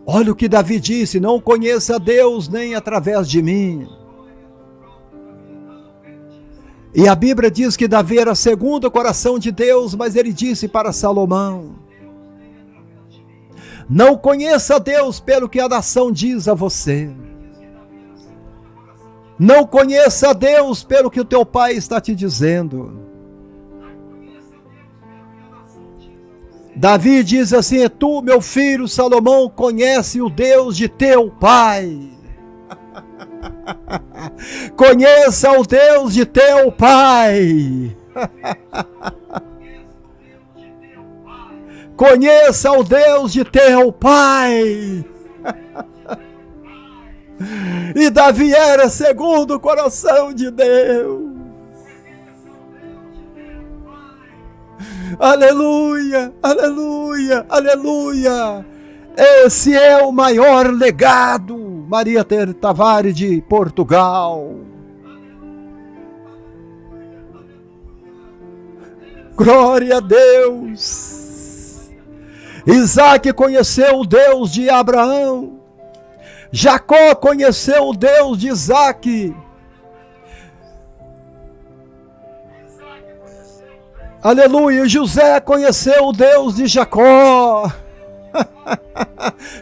A: olha o que Davi disse, não conheça a Deus nem através de mim. E a Bíblia diz que Davi era segundo o coração de Deus, mas ele disse para Salomão, não conheça a Deus pelo que a nação diz a você. Não conheça a Deus pelo que o teu pai está te dizendo. Davi diz assim, tu, meu filho Salomão, conhece o Deus de teu pai. Conheça o Deus de teu pai. Conheça o Deus de teu pai. E Davi era segundo o coração de Deus. Aleluia, aleluia, aleluia. Esse é o maior legado, Maria Tavares de Portugal. Glória a Deus. Isaac conheceu o Deus de Abraão. Jacó conheceu o Deus de Isaac. Aleluia. José conheceu o Deus de Jacó.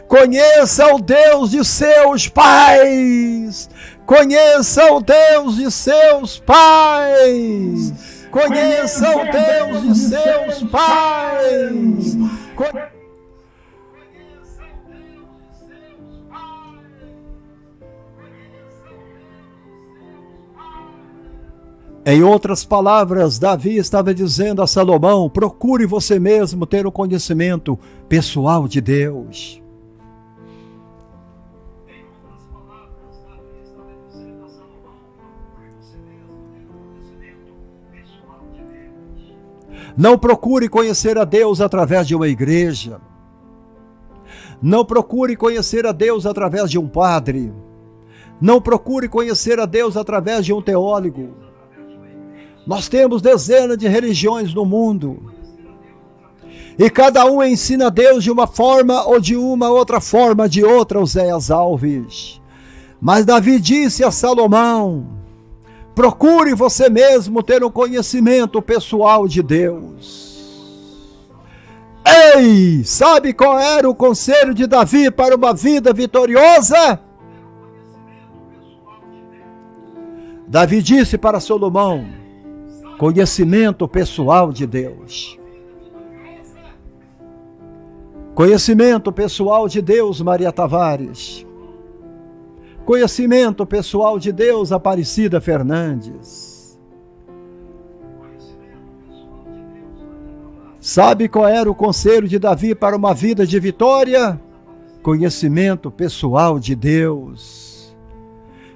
A: Conheça o Deus de seus pais. Conheça o Deus de seus pais. Conheça o Deus de seus pais. Em outras palavras, Davi estava dizendo a Salomão: procure você mesmo ter o conhecimento pessoal de Deus. Não procure conhecer a Deus através de uma igreja. Não procure conhecer a Deus através de um padre. Não procure conhecer a Deus através de um teólogo. Nós temos dezenas de religiões no mundo. E cada um ensina a Deus de uma forma ou de uma outra forma, de outra, Oséias Alves. Mas Davi disse a Salomão: procure você mesmo ter um conhecimento pessoal de Deus. Ei, sabe qual era o conselho de Davi para uma vida vitoriosa? Davi disse para Salomão: conhecimento pessoal de Deus. Conhecimento pessoal de Deus, Maria Tavares. Conhecimento pessoal de Deus, Aparecida Fernandes. Sabe qual era o conselho de Davi para uma vida de vitória? Conhecimento pessoal de Deus.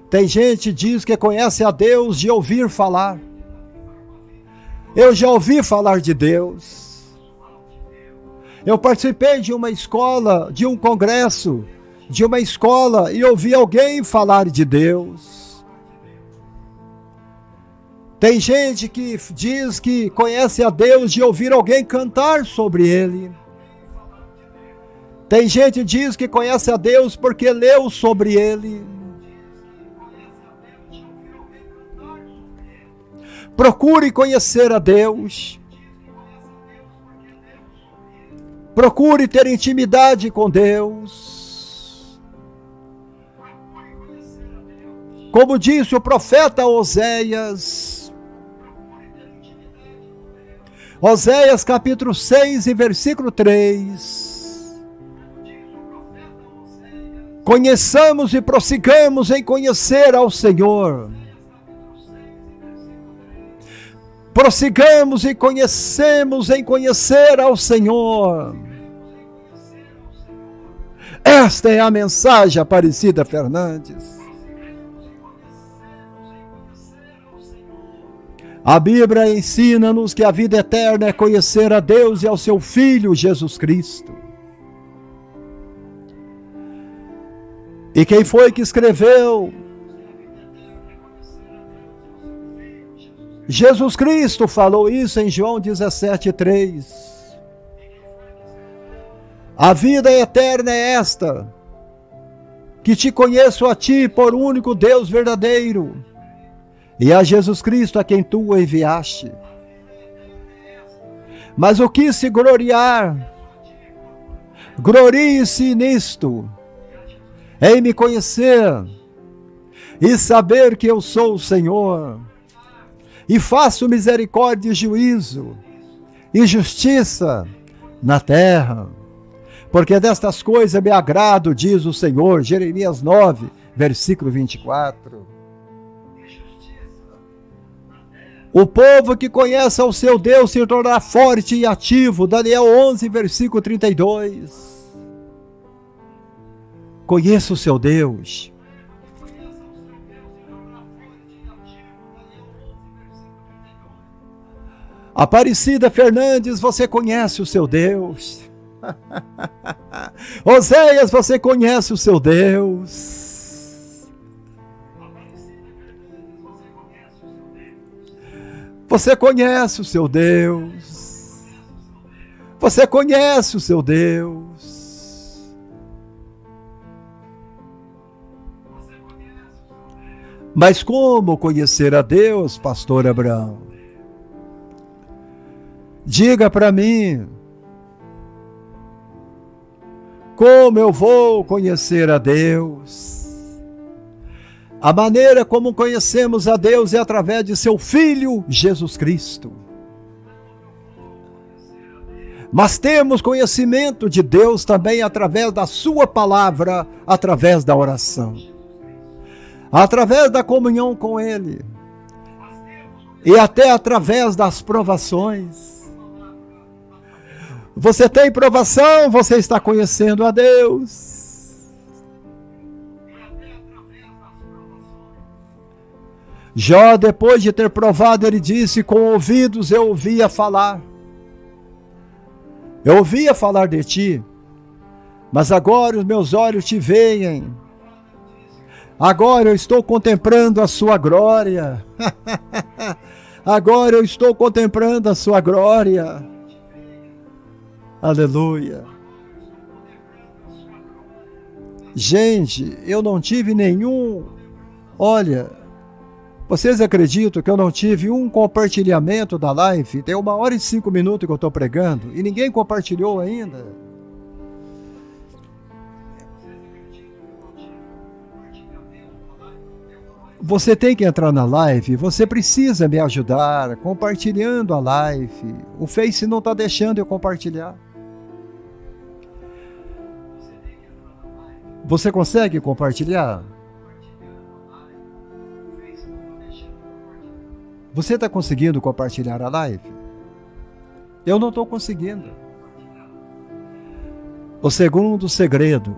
A: Tem gente que diz que conhece a Deus de ouvir falar. Eu já ouvi falar de Deus. Eu participei de uma escola, de um congresso, de uma escola, e ouvi alguém falar de Deus. Tem gente que diz que conhece a Deus de ouvir alguém cantar sobre Ele. Tem gente que diz que conhece a Deus porque leu sobre Ele. Procure conhecer a Deus. Procure ter intimidade com Deus. Como disse o profeta Oséias. Oséias capítulo 6 e versículo 3. Conheçamos e prossigamos em conhecer ao Senhor. Prossigamos e conhecemos em conhecer ao Senhor. Esta é a mensagem, Aparecida Fernandes. A Bíblia ensina-nos que a vida eterna é conhecer a Deus e ao seu Filho Jesus Cristo. E quem foi que escreveu? Jesus Cristo falou isso em João 17:3. A vida eterna é esta, que te conheço a ti por único Deus verdadeiro, e a Jesus Cristo a quem tu enviaste. Mas o que se gloriar, glorie-se nisto, em me conhecer e saber que eu sou o Senhor, e faço misericórdia e juízo, e justiça na terra, porque destas coisas me agrado, diz o Senhor. Jeremias 9, versículo 24. O povo que conhece ao seu Deus se tornará forte e ativo. Daniel 11, versículo 32. Conheça o seu Deus. Aparecida Fernandes, você conhece o seu Deus. Oséias, você conhece o seu Deus. Você conhece o seu Deus. Você conhece o seu Deus. Mas como conhecer a Deus, pastor Abraão? Diga para mim, como eu vou conhecer a Deus? A maneira como conhecemos a Deus é através de seu Filho, Jesus Cristo. Mas temos conhecimento de Deus também através da sua palavra, através da oração, através da comunhão com Ele, e até através das provações. Você tem provação, você está conhecendo a Deus. Jó, depois de ter provado, ele disse: com ouvidos eu ouvia falar. Eu ouvia falar de ti, mas agora os meus olhos te veem. Agora eu estou contemplando a sua glória. Agora eu estou contemplando a sua glória. Aleluia. Gente, eu não tive nenhum... Olha, vocês acreditam que eu não tive um compartilhamento da live? Tem 1h05 que eu estou pregando e ninguém compartilhou ainda. Você tem que entrar na live, você precisa me ajudar compartilhando a live. O Face não está deixando eu compartilhar. Você consegue compartilhar? Você está conseguindo compartilhar a live? Eu não estou conseguindo. O segundo segredo.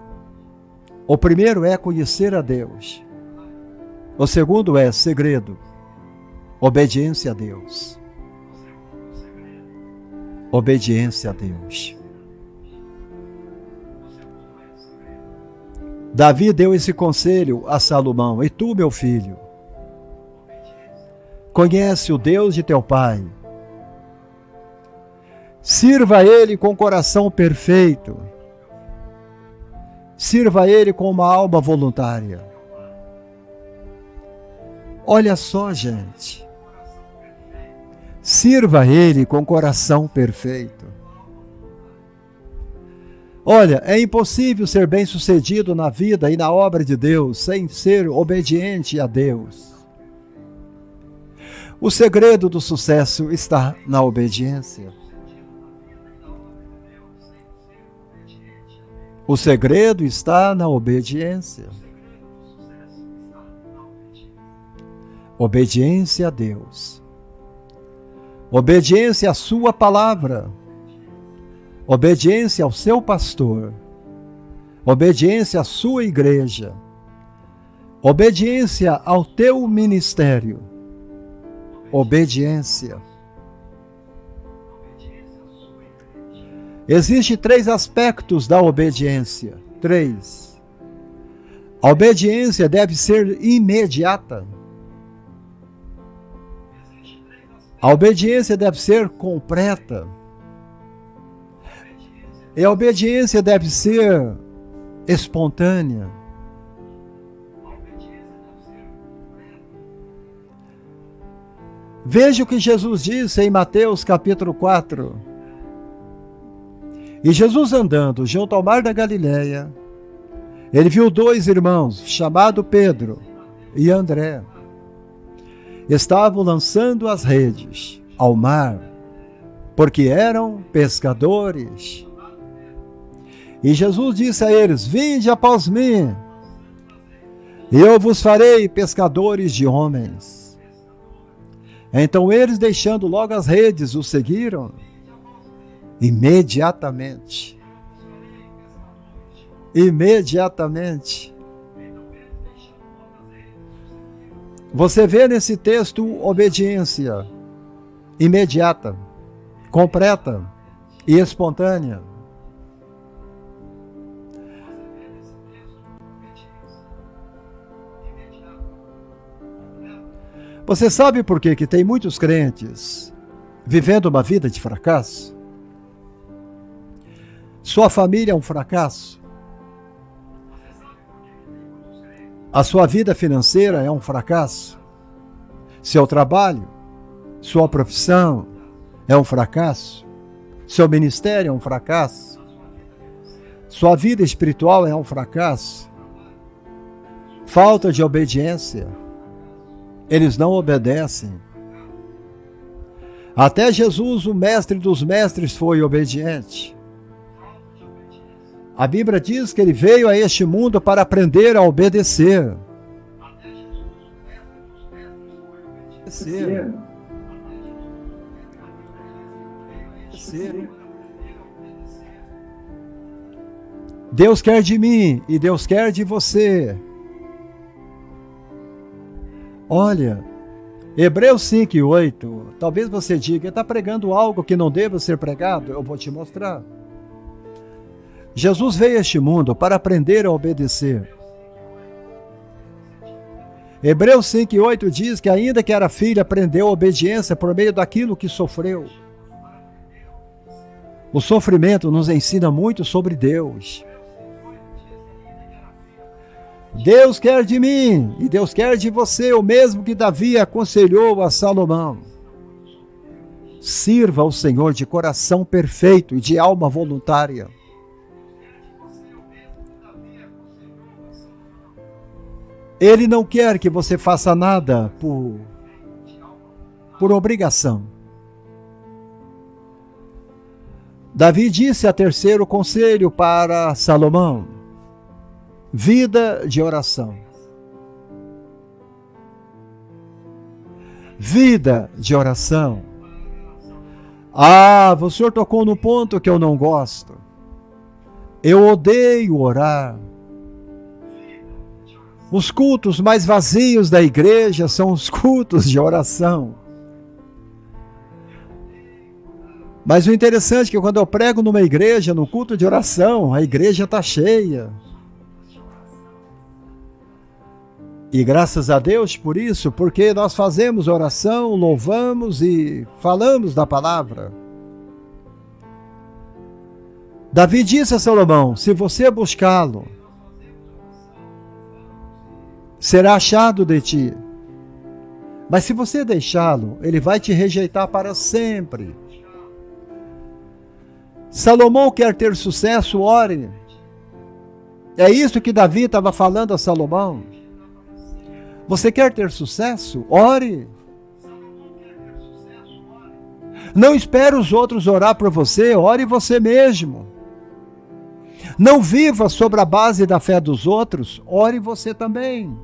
A: O primeiro é conhecer a Deus. O segundo é segredo. Obediência a Deus. Obediência a Deus. Davi deu esse conselho a Salomão: e tu, meu filho, conhece o Deus de teu pai. Sirva a Ele com coração perfeito. Sirva a Ele com uma alma voluntária. Olha só, gente. Sirva a Ele com coração perfeito. Olha, é impossível ser bem-sucedido na vida e na obra de Deus sem ser obediente a Deus. O segredo do sucesso está na obediência. O segredo está na obediência. Obediência a Deus. Obediência à sua palavra. Obediência ao seu pastor. Obediência à sua igreja. Obediência ao teu ministério. Obediência. Existem 3 aspectos da obediência. 3. A obediência deve ser imediata. A obediência deve ser completa. E a obediência deve ser espontânea. Veja o que Jesus disse em Mateus capítulo 4. E Jesus andando junto ao mar da Galileia, ele viu 2 irmãos, chamados Pedro e André. Estavam lançando as redes ao mar, porque eram pescadores. E Jesus disse a eles: vinde após mim, e eu vos farei pescadores de homens. Então eles, deixando logo as redes, o seguiram. Imediatamente. Imediatamente. Você vê nesse texto obediência imediata. completa e espontânea. Você sabe por que tem muitos crentes vivendo uma vida de fracasso? Sua família é um fracasso. A sua vida financeira é um fracasso. Seu trabalho, sua profissão é um fracasso. Seu ministério é um fracasso. Sua vida espiritual é um fracasso. Falta de obediência. Eles não obedecem. Até Jesus, o mestre dos mestres, foi obediente. A Bíblia diz que ele veio a este mundo para aprender a obedecer. Deus quer de mim e Deus quer de você. Olha, Hebreus 5 e 8, talvez você diga, está pregando algo que não deva ser pregado? Eu vou te mostrar. Jesus veio a este mundo para aprender a obedecer. Hebreus 5 e 8 diz que ainda que era filho, aprendeu a obediência por meio daquilo que sofreu. O sofrimento nos ensina muito sobre Deus. Deus quer de mim e Deus quer de você o mesmo que Davi aconselhou a Salomão. Sirva ao Senhor de coração perfeito e de alma voluntária. Ele não quer que você faça nada por obrigação. Davi disse a terceiro conselho para Salomão: vida de oração. Vida de oração. Ah, o senhor tocou no ponto que eu não gosto. Eu odeio orar. Os cultos mais vazios da igreja são os cultos de oração. Mas o interessante é que quando eu prego numa igreja, no culto de oração, a igreja está cheia. E graças a Deus por isso, porque nós fazemos oração, louvamos e falamos da palavra. Davi disse a Salomão: se você buscá-lo, será achado de ti. Mas se você deixá-lo, ele vai te rejeitar para sempre. Salomão quer ter sucesso, ore. É isso que Davi estava falando a Salomão. Você quer ter sucesso? Ore. Não espere os outros orar por você, ore você mesmo. Não viva sobre a base da fé dos outros, ore você também.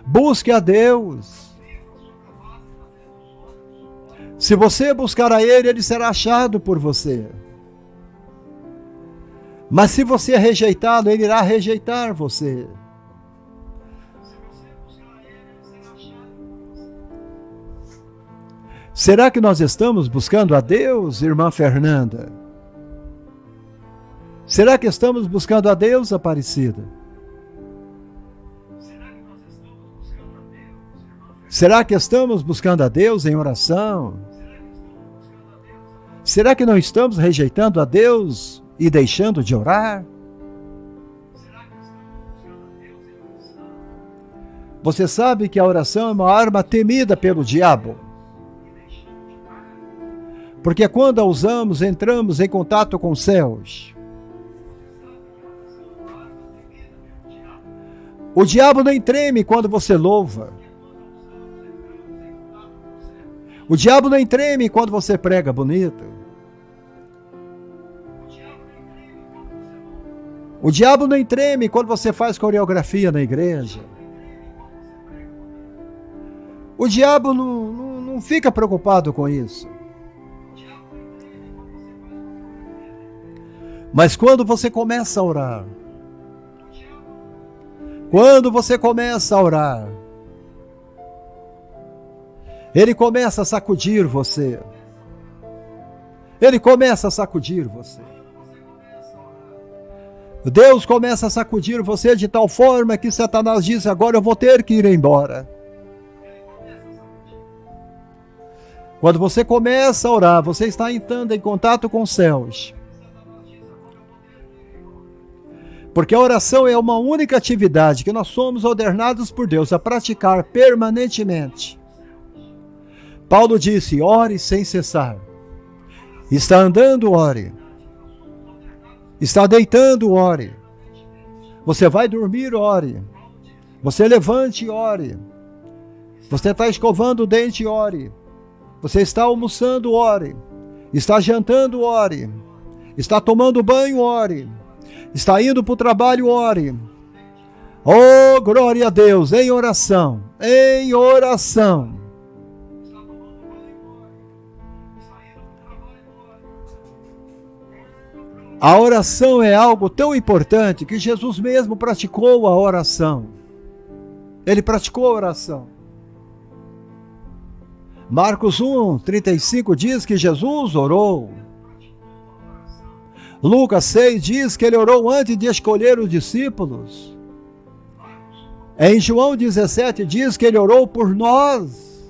A: Busque a Deus. Se você buscar a Ele, Ele será achado por você. Mas se você rejeitá-lo, Ele irá rejeitar você. Será que nós estamos buscando a Deus, irmã Fernanda? Será que estamos buscando a Deus, Aparecida? Será que estamos buscando a Deus em oração? Será que não estamos rejeitando a Deus e deixando de orar? Você sabe que a oração é uma arma temida pelo diabo. Porque quando a usamos, entramos em contato com os céus. O diabo nem treme quando você louva. O diabo nem treme quando você prega bonito. O diabo nem treme quando você faz coreografia na igreja. O diabo não fica preocupado com isso. Mas quando você começa a orar, Ele começa a sacudir você. Ele começa a sacudir você. Deus começa a sacudir você de tal forma que Satanás diz: agora eu vou ter que ir embora. Quando você começa a orar, você está entrando em contato com os céus. Porque a oração é uma única atividade que nós somos ordenados por Deus a praticar permanentemente. Paulo disse: ore sem cessar. Está andando, ore. Está deitando, ore. Você vai dormir, ore. Você levante, ore. Você está escovando o dente, ore. Você está almoçando, ore. Está jantando, ore. Está tomando banho, ore. Está indo para o trabalho, ore. Oh, glória a Deus, em oração, em oração. A oração é algo tão importante que Jesus mesmo praticou a oração. Ele praticou a oração. Marcos 1:35 diz que Jesus orou. Lucas 6 diz que ele orou antes de escolher os discípulos. Em João 17 diz que ele orou por nós.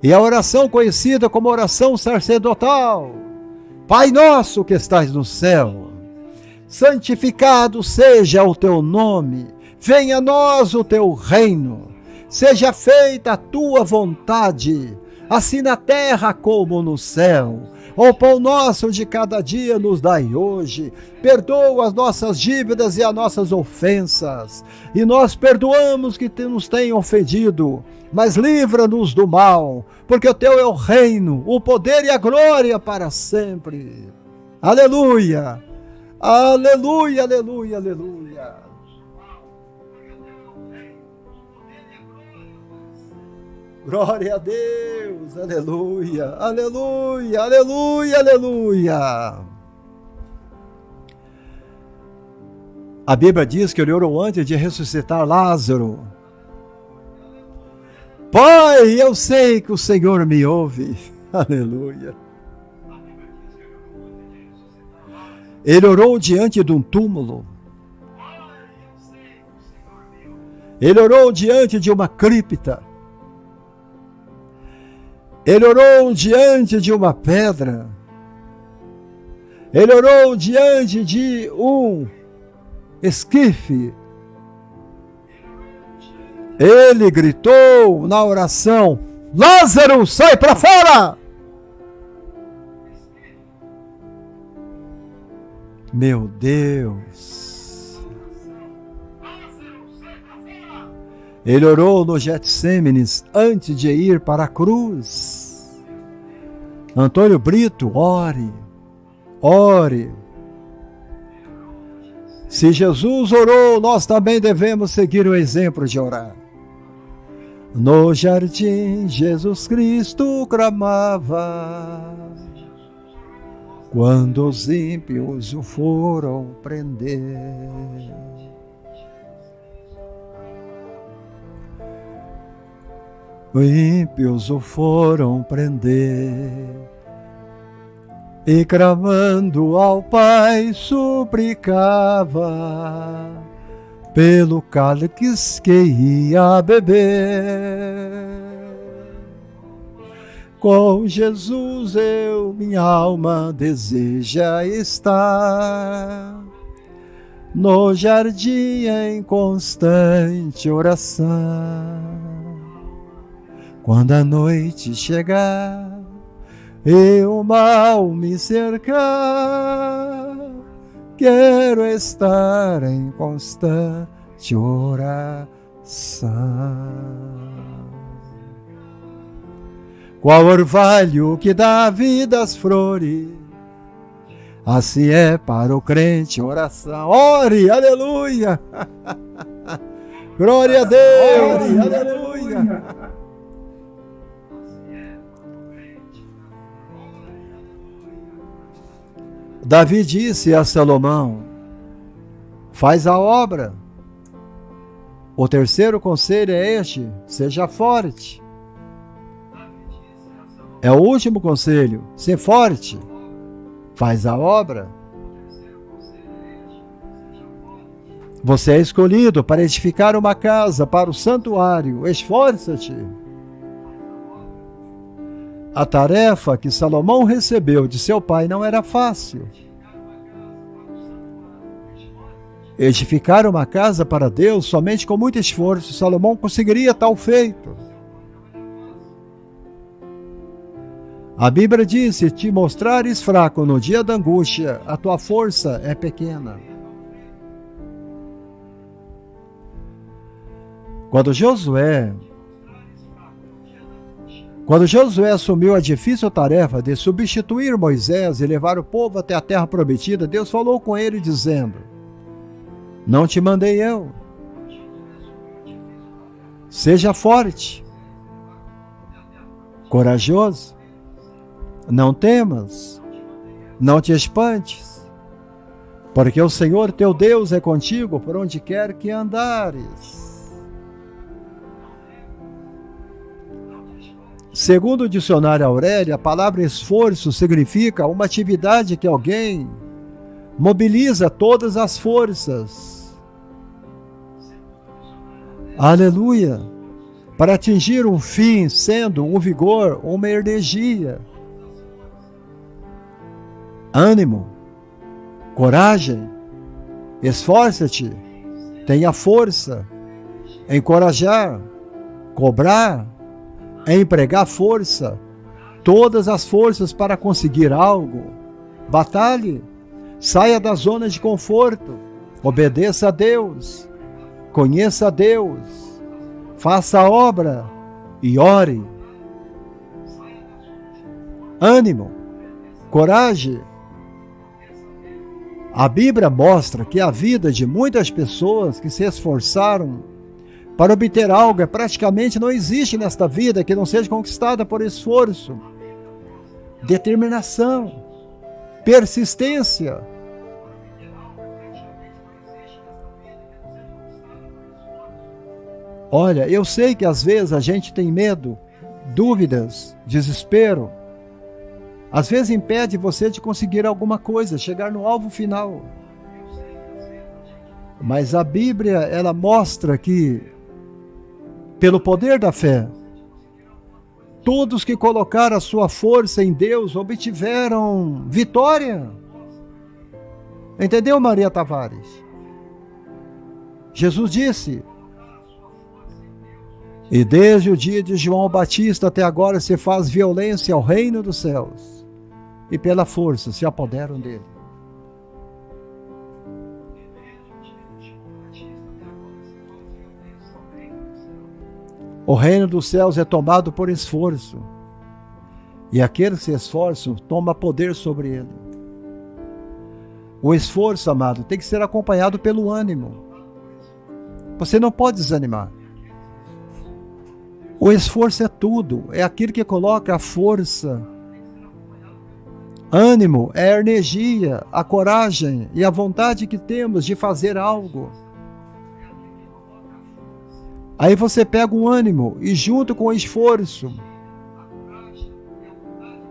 A: E a oração conhecida como oração sacerdotal: Pai nosso que estás no céu, santificado seja o teu nome, venha a nós o teu reino, seja feita a tua vontade, assim na terra como no céu. O pão nosso de cada dia nos dai hoje, perdoa as nossas dívidas e as nossas ofensas, e nós perdoamos que nos têm ofendido, mas livra-nos do mal, porque o teu é o reino, o poder e a glória para sempre. Aleluia, aleluia, aleluia, aleluia. Glória a Deus, aleluia, aleluia, aleluia, aleluia. A Bíblia diz que ele orou antes de ressuscitar Lázaro. Pai, eu sei que o Senhor me ouve, aleluia. Ele orou diante de um túmulo. Ele orou diante de uma cripta. Ele orou diante de uma pedra. Ele orou diante de um esquife. Ele gritou na oração: Lázaro, sai para fora! Meu Deus! Ele orou no Getsêmenes antes de ir para a cruz. Antônio Brito, ore, ore. Se Jesus orou, nós também devemos seguir o exemplo de orar. No jardim, Jesus Cristo clamava, quando os ímpios o foram prender. Os ímpios o foram prender, e clamando ao Pai suplicava pelo cálice que ia beber. Com Jesus minha alma deseja estar, no jardim em constante oração. Quando a noite chegar e o mal me cercar, quero estar em constante oração. Qual orvalho que dá vida às flores, assim é para o crente oração. Ore, aleluia! Glória a Deus, ore, aleluia! Davi disse a Salomão: faz a obra. O terceiro conselho é este: seja forte. É o último conselho. Ser forte. Faz a obra. Você é escolhido para edificar uma casa para o santuário. Esforça-te. A tarefa que Salomão recebeu de seu pai não era fácil. Edificar uma casa para Deus, somente com muito esforço, Salomão conseguiria tal feito. A Bíblia diz: se te mostrares fraco no dia da angústia, a tua força é pequena. Quando Josué assumiu a difícil tarefa de substituir Moisés e levar o povo até a terra prometida, Deus falou com ele dizendo: não te mandei eu. Seja forte, corajoso, não temas, não te espantes, porque o Senhor teu Deus é contigo por onde quer que andares. Segundo o dicionário Aurélio, a palavra esforço significa uma atividade que alguém mobiliza todas as forças. Aleluia! Para atingir um fim, sendo um vigor, uma energia. Ânimo, coragem, esforça-te, tenha força, encorajar, cobrar, empregar força, todas as forças para conseguir algo. Batalhe, saia da zona de conforto, obedeça a Deus, conheça a Deus, faça a obra e ore. Ânimo, coragem. A Bíblia mostra que a vida de muitas pessoas que se esforçaram para obter algo praticamente não existe nesta vida que não seja conquistada por esforço, determinação, persistência. Olha, eu sei que às vezes a gente tem medo, dúvidas, desespero. Às vezes impede você de conseguir alguma coisa, chegar no alvo final. Mas a Bíblia, ela mostra que, pelo poder da fé, todos que colocaram a sua força em Deus obtiveram vitória. Entendeu, Maria Tavares? Jesus disse: e desde o dia de João Batista até agora se faz violência ao reino dos céus, e pela força se apoderam dele. O reino dos céus é tomado por esforço, e aqueles que se esforçam toma poder sobre ele. O esforço, amado, tem que ser acompanhado pelo ânimo. Você não pode desanimar. O esforço é tudo, é aquilo que coloca a força. Ânimo é a energia, a coragem e a vontade que temos de fazer algo. Aí você pega o ânimo e junto com o esforço,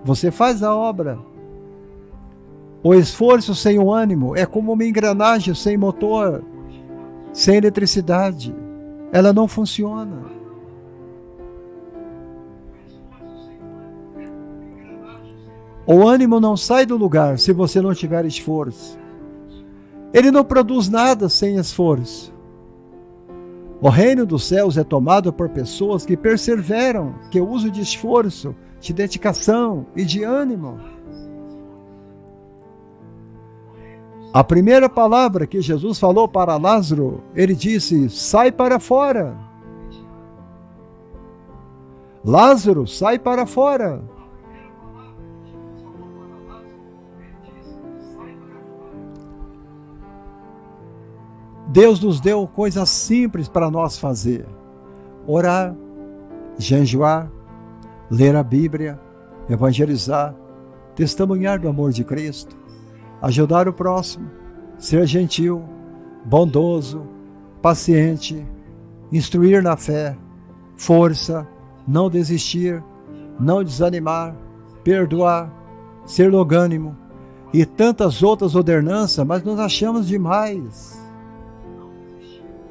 A: você faz a obra. O esforço sem o ânimo é como uma engrenagem sem motor, sem eletricidade. Ela não funciona. O ânimo não sai do lugar se você não tiver esforço. Ele não produz nada sem esforço. O reino dos céus é tomado por pessoas que perseveram, que usam de esforço, de dedicação e de ânimo. A primeira palavra que Jesus falou para Lázaro, ele disse: sai para fora. Lázaro, sai para fora. Deus nos deu coisas simples para nós fazer: orar, jejuar, ler a Bíblia, evangelizar, testemunhar do amor de Cristo, ajudar o próximo, ser gentil, bondoso, paciente, instruir na fé, força, não desistir, não desanimar, perdoar, ser longânimo e tantas outras ordenanças, mas nós achamos demais.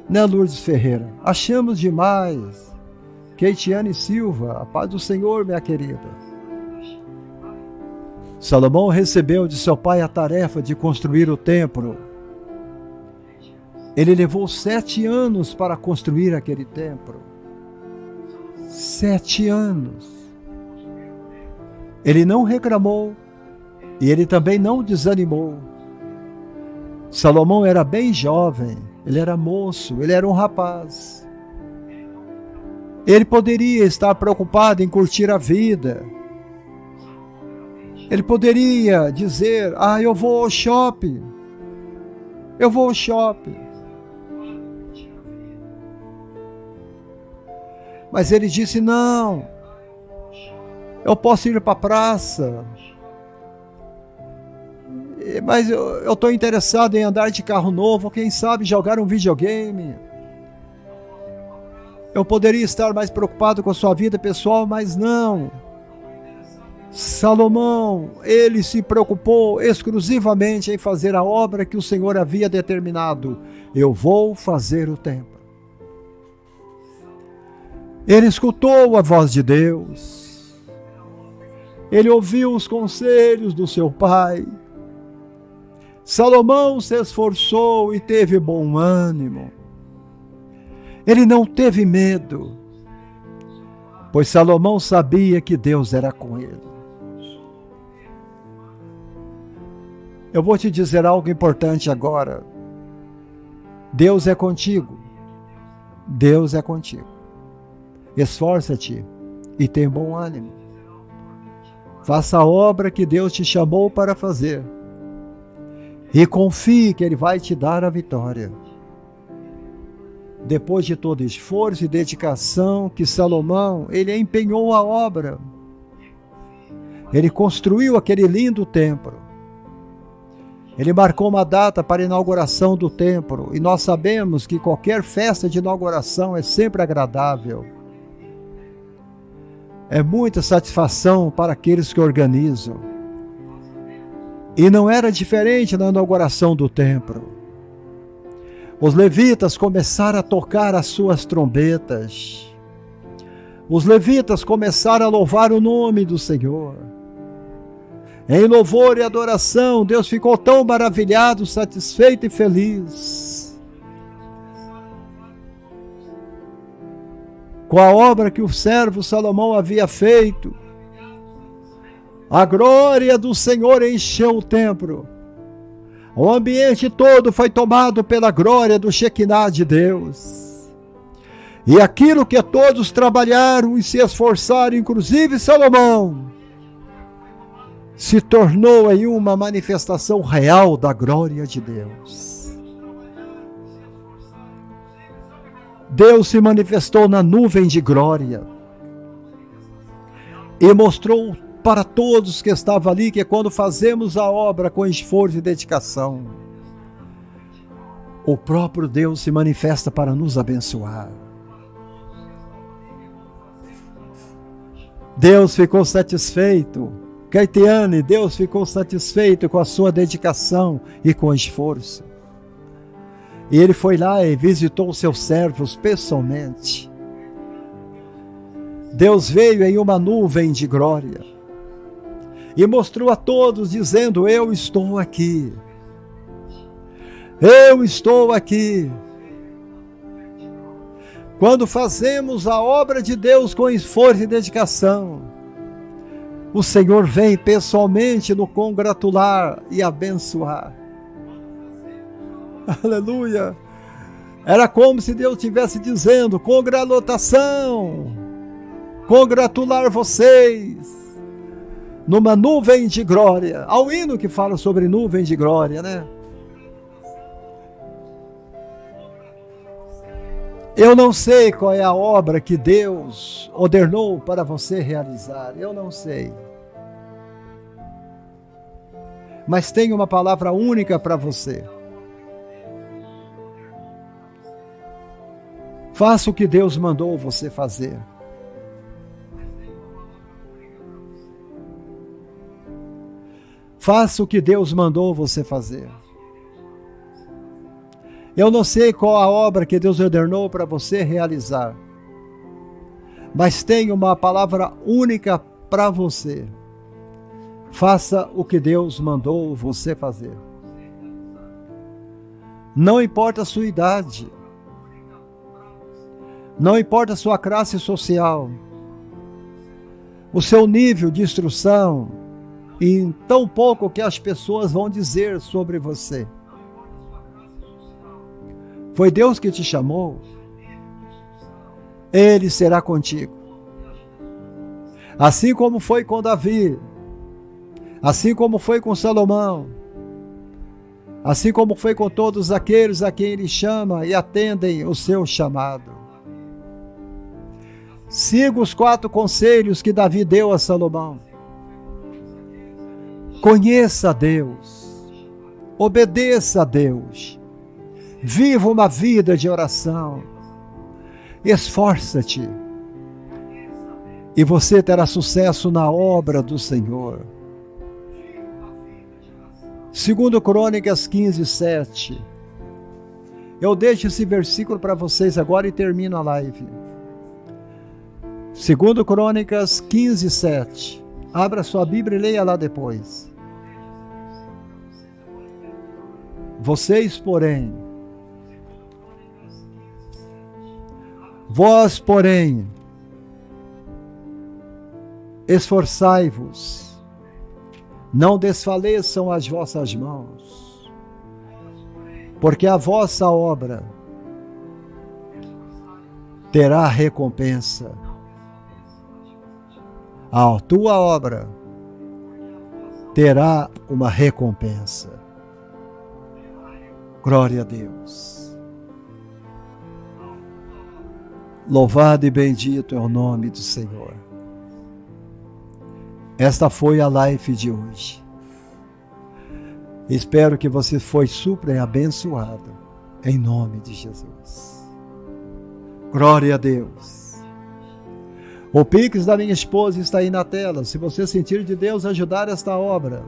A: Né, Lourdes Ferreira? Achamos demais. Keitiane Silva, a paz do Senhor, minha querida. Salomão recebeu de seu pai a tarefa de construir o templo. Ele levou 7 anos para construir aquele templo. 7 anos. Ele não reclamou e ele também não desanimou. Salomão era bem jovem, ele era moço, ele era um rapaz. Ele poderia estar preocupado em curtir a vida. Ele poderia dizer, eu vou ao shopping. Eu vou ao shopping. Mas ele disse, não. Eu posso ir para a praça. Mas eu estou interessado em andar de carro novo, quem sabe jogar um videogame. Eu poderia estar mais preocupado com a sua vida pessoal, mas não. Salomão, ele se preocupou exclusivamente em fazer a obra que o Senhor havia determinado. Eu vou fazer o templo. Ele escutou a voz de Deus. Ele ouviu os conselhos do seu pai. Salomão se esforçou e teve bom ânimo. Ele não teve medo, pois Salomão sabia que Deus era com ele. Eu vou te dizer algo importante agora. Deus é contigo. Deus é contigo. Esforça-te e tenha bom ânimo. Faça a obra que Deus te chamou para fazer. E confie que Ele vai te dar a vitória. Depois de todo esforço e dedicação que Salomão, ele empenhou a obra. Ele construiu aquele lindo templo. Ele marcou uma data para a inauguração do templo. E nós sabemos que qualquer festa de inauguração é sempre agradável. É muita satisfação para aqueles que organizam. E não era diferente na inauguração do templo. Os levitas começaram a tocar as suas trombetas. Os levitas começaram a louvar o nome do Senhor. Em louvor e adoração, Deus ficou tão maravilhado, satisfeito e feliz com a obra que o servo Salomão havia feito. A glória do Senhor encheu o templo. O ambiente todo foi tomado pela glória do Shekinah de Deus. E aquilo que todos trabalharam e se esforçaram, inclusive Salomão, se tornou em uma manifestação real da glória de Deus. Deus se manifestou na nuvem de glória e mostrou para todos que estavam ali, que quando fazemos a obra com esforço e dedicação, o próprio Deus se manifesta para nos abençoar. Deus ficou satisfeito. Keitiane, Deus ficou satisfeito com a sua dedicação e com esforço. E ele foi lá e visitou os seus servos pessoalmente. Deus veio em uma nuvem de glória e mostrou a todos, dizendo, eu estou aqui. Eu estou aqui. Quando fazemos a obra de Deus com esforço e dedicação, o Senhor vem pessoalmente nos congratular e abençoar. Aleluia! Era como se Deus estivesse dizendo, congratulação, congratular vocês, numa nuvem de glória. Há um hino que fala sobre nuvem de glória, né? Eu não sei qual é a obra que Deus ordenou para você realizar. Eu não sei. Mas tem uma palavra única para você. Faça o que Deus mandou você fazer. Faça o que Deus mandou você fazer. Eu não sei qual a obra que Deus ordenou para você realizar, mas tem uma palavra única para você. Faça o que Deus mandou você fazer. Não importa a sua idade, não importa a sua classe social, o seu nível de instrução, e tão pouco que as pessoas vão dizer sobre você. Foi Deus que te chamou, Ele será contigo. Assim como foi com Davi, assim como foi com Salomão, assim como foi com todos aqueles a quem Ele chama e atendem o seu chamado. Siga os 4 conselhos que Davi deu a Salomão. Conheça a Deus, obedeça a Deus, viva uma vida de oração, esforça-te e você terá sucesso na obra do Senhor. 2 Crônicas 15:7. Eu deixo esse versículo para vocês agora e termino a live. 2 Crônicas 15:7. Abra sua Bíblia e leia lá depois. Vós, porém, esforçai-vos, não desfaleçam as vossas mãos, porque a vossa obra terá recompensa. A tua obra terá uma recompensa. Glória a Deus. Louvado e bendito é o nome do Senhor. Esta foi a live de hoje. Espero que você foi super abençoado, em nome de Jesus. Glória a Deus. O Pix da minha esposa está aí na tela. Se você sentir de Deus ajudar esta obra,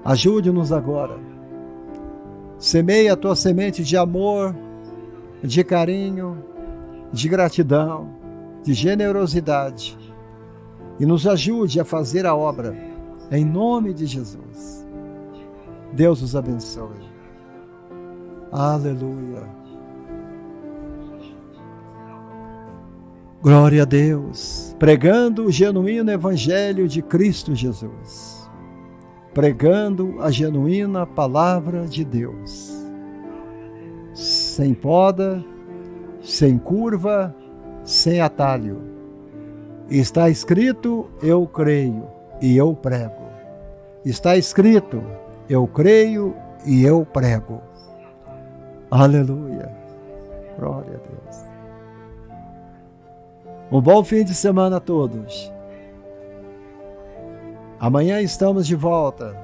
A: ajude-nos agora. Semeia a tua semente de amor, de carinho, de gratidão, de generosidade. E nos ajude a fazer a obra, em nome de Jesus. Deus os abençoe. Aleluia. Glória a Deus. Pregando o genuíno Evangelho de Cristo Jesus. Pregando a genuína Palavra de Deus. Sem poda, sem curva, sem atalho. Está escrito, eu creio e eu prego. Está escrito, eu creio e eu prego. Aleluia. Glória a Deus. Um bom fim de semana a todos. Amanhã estamos de volta.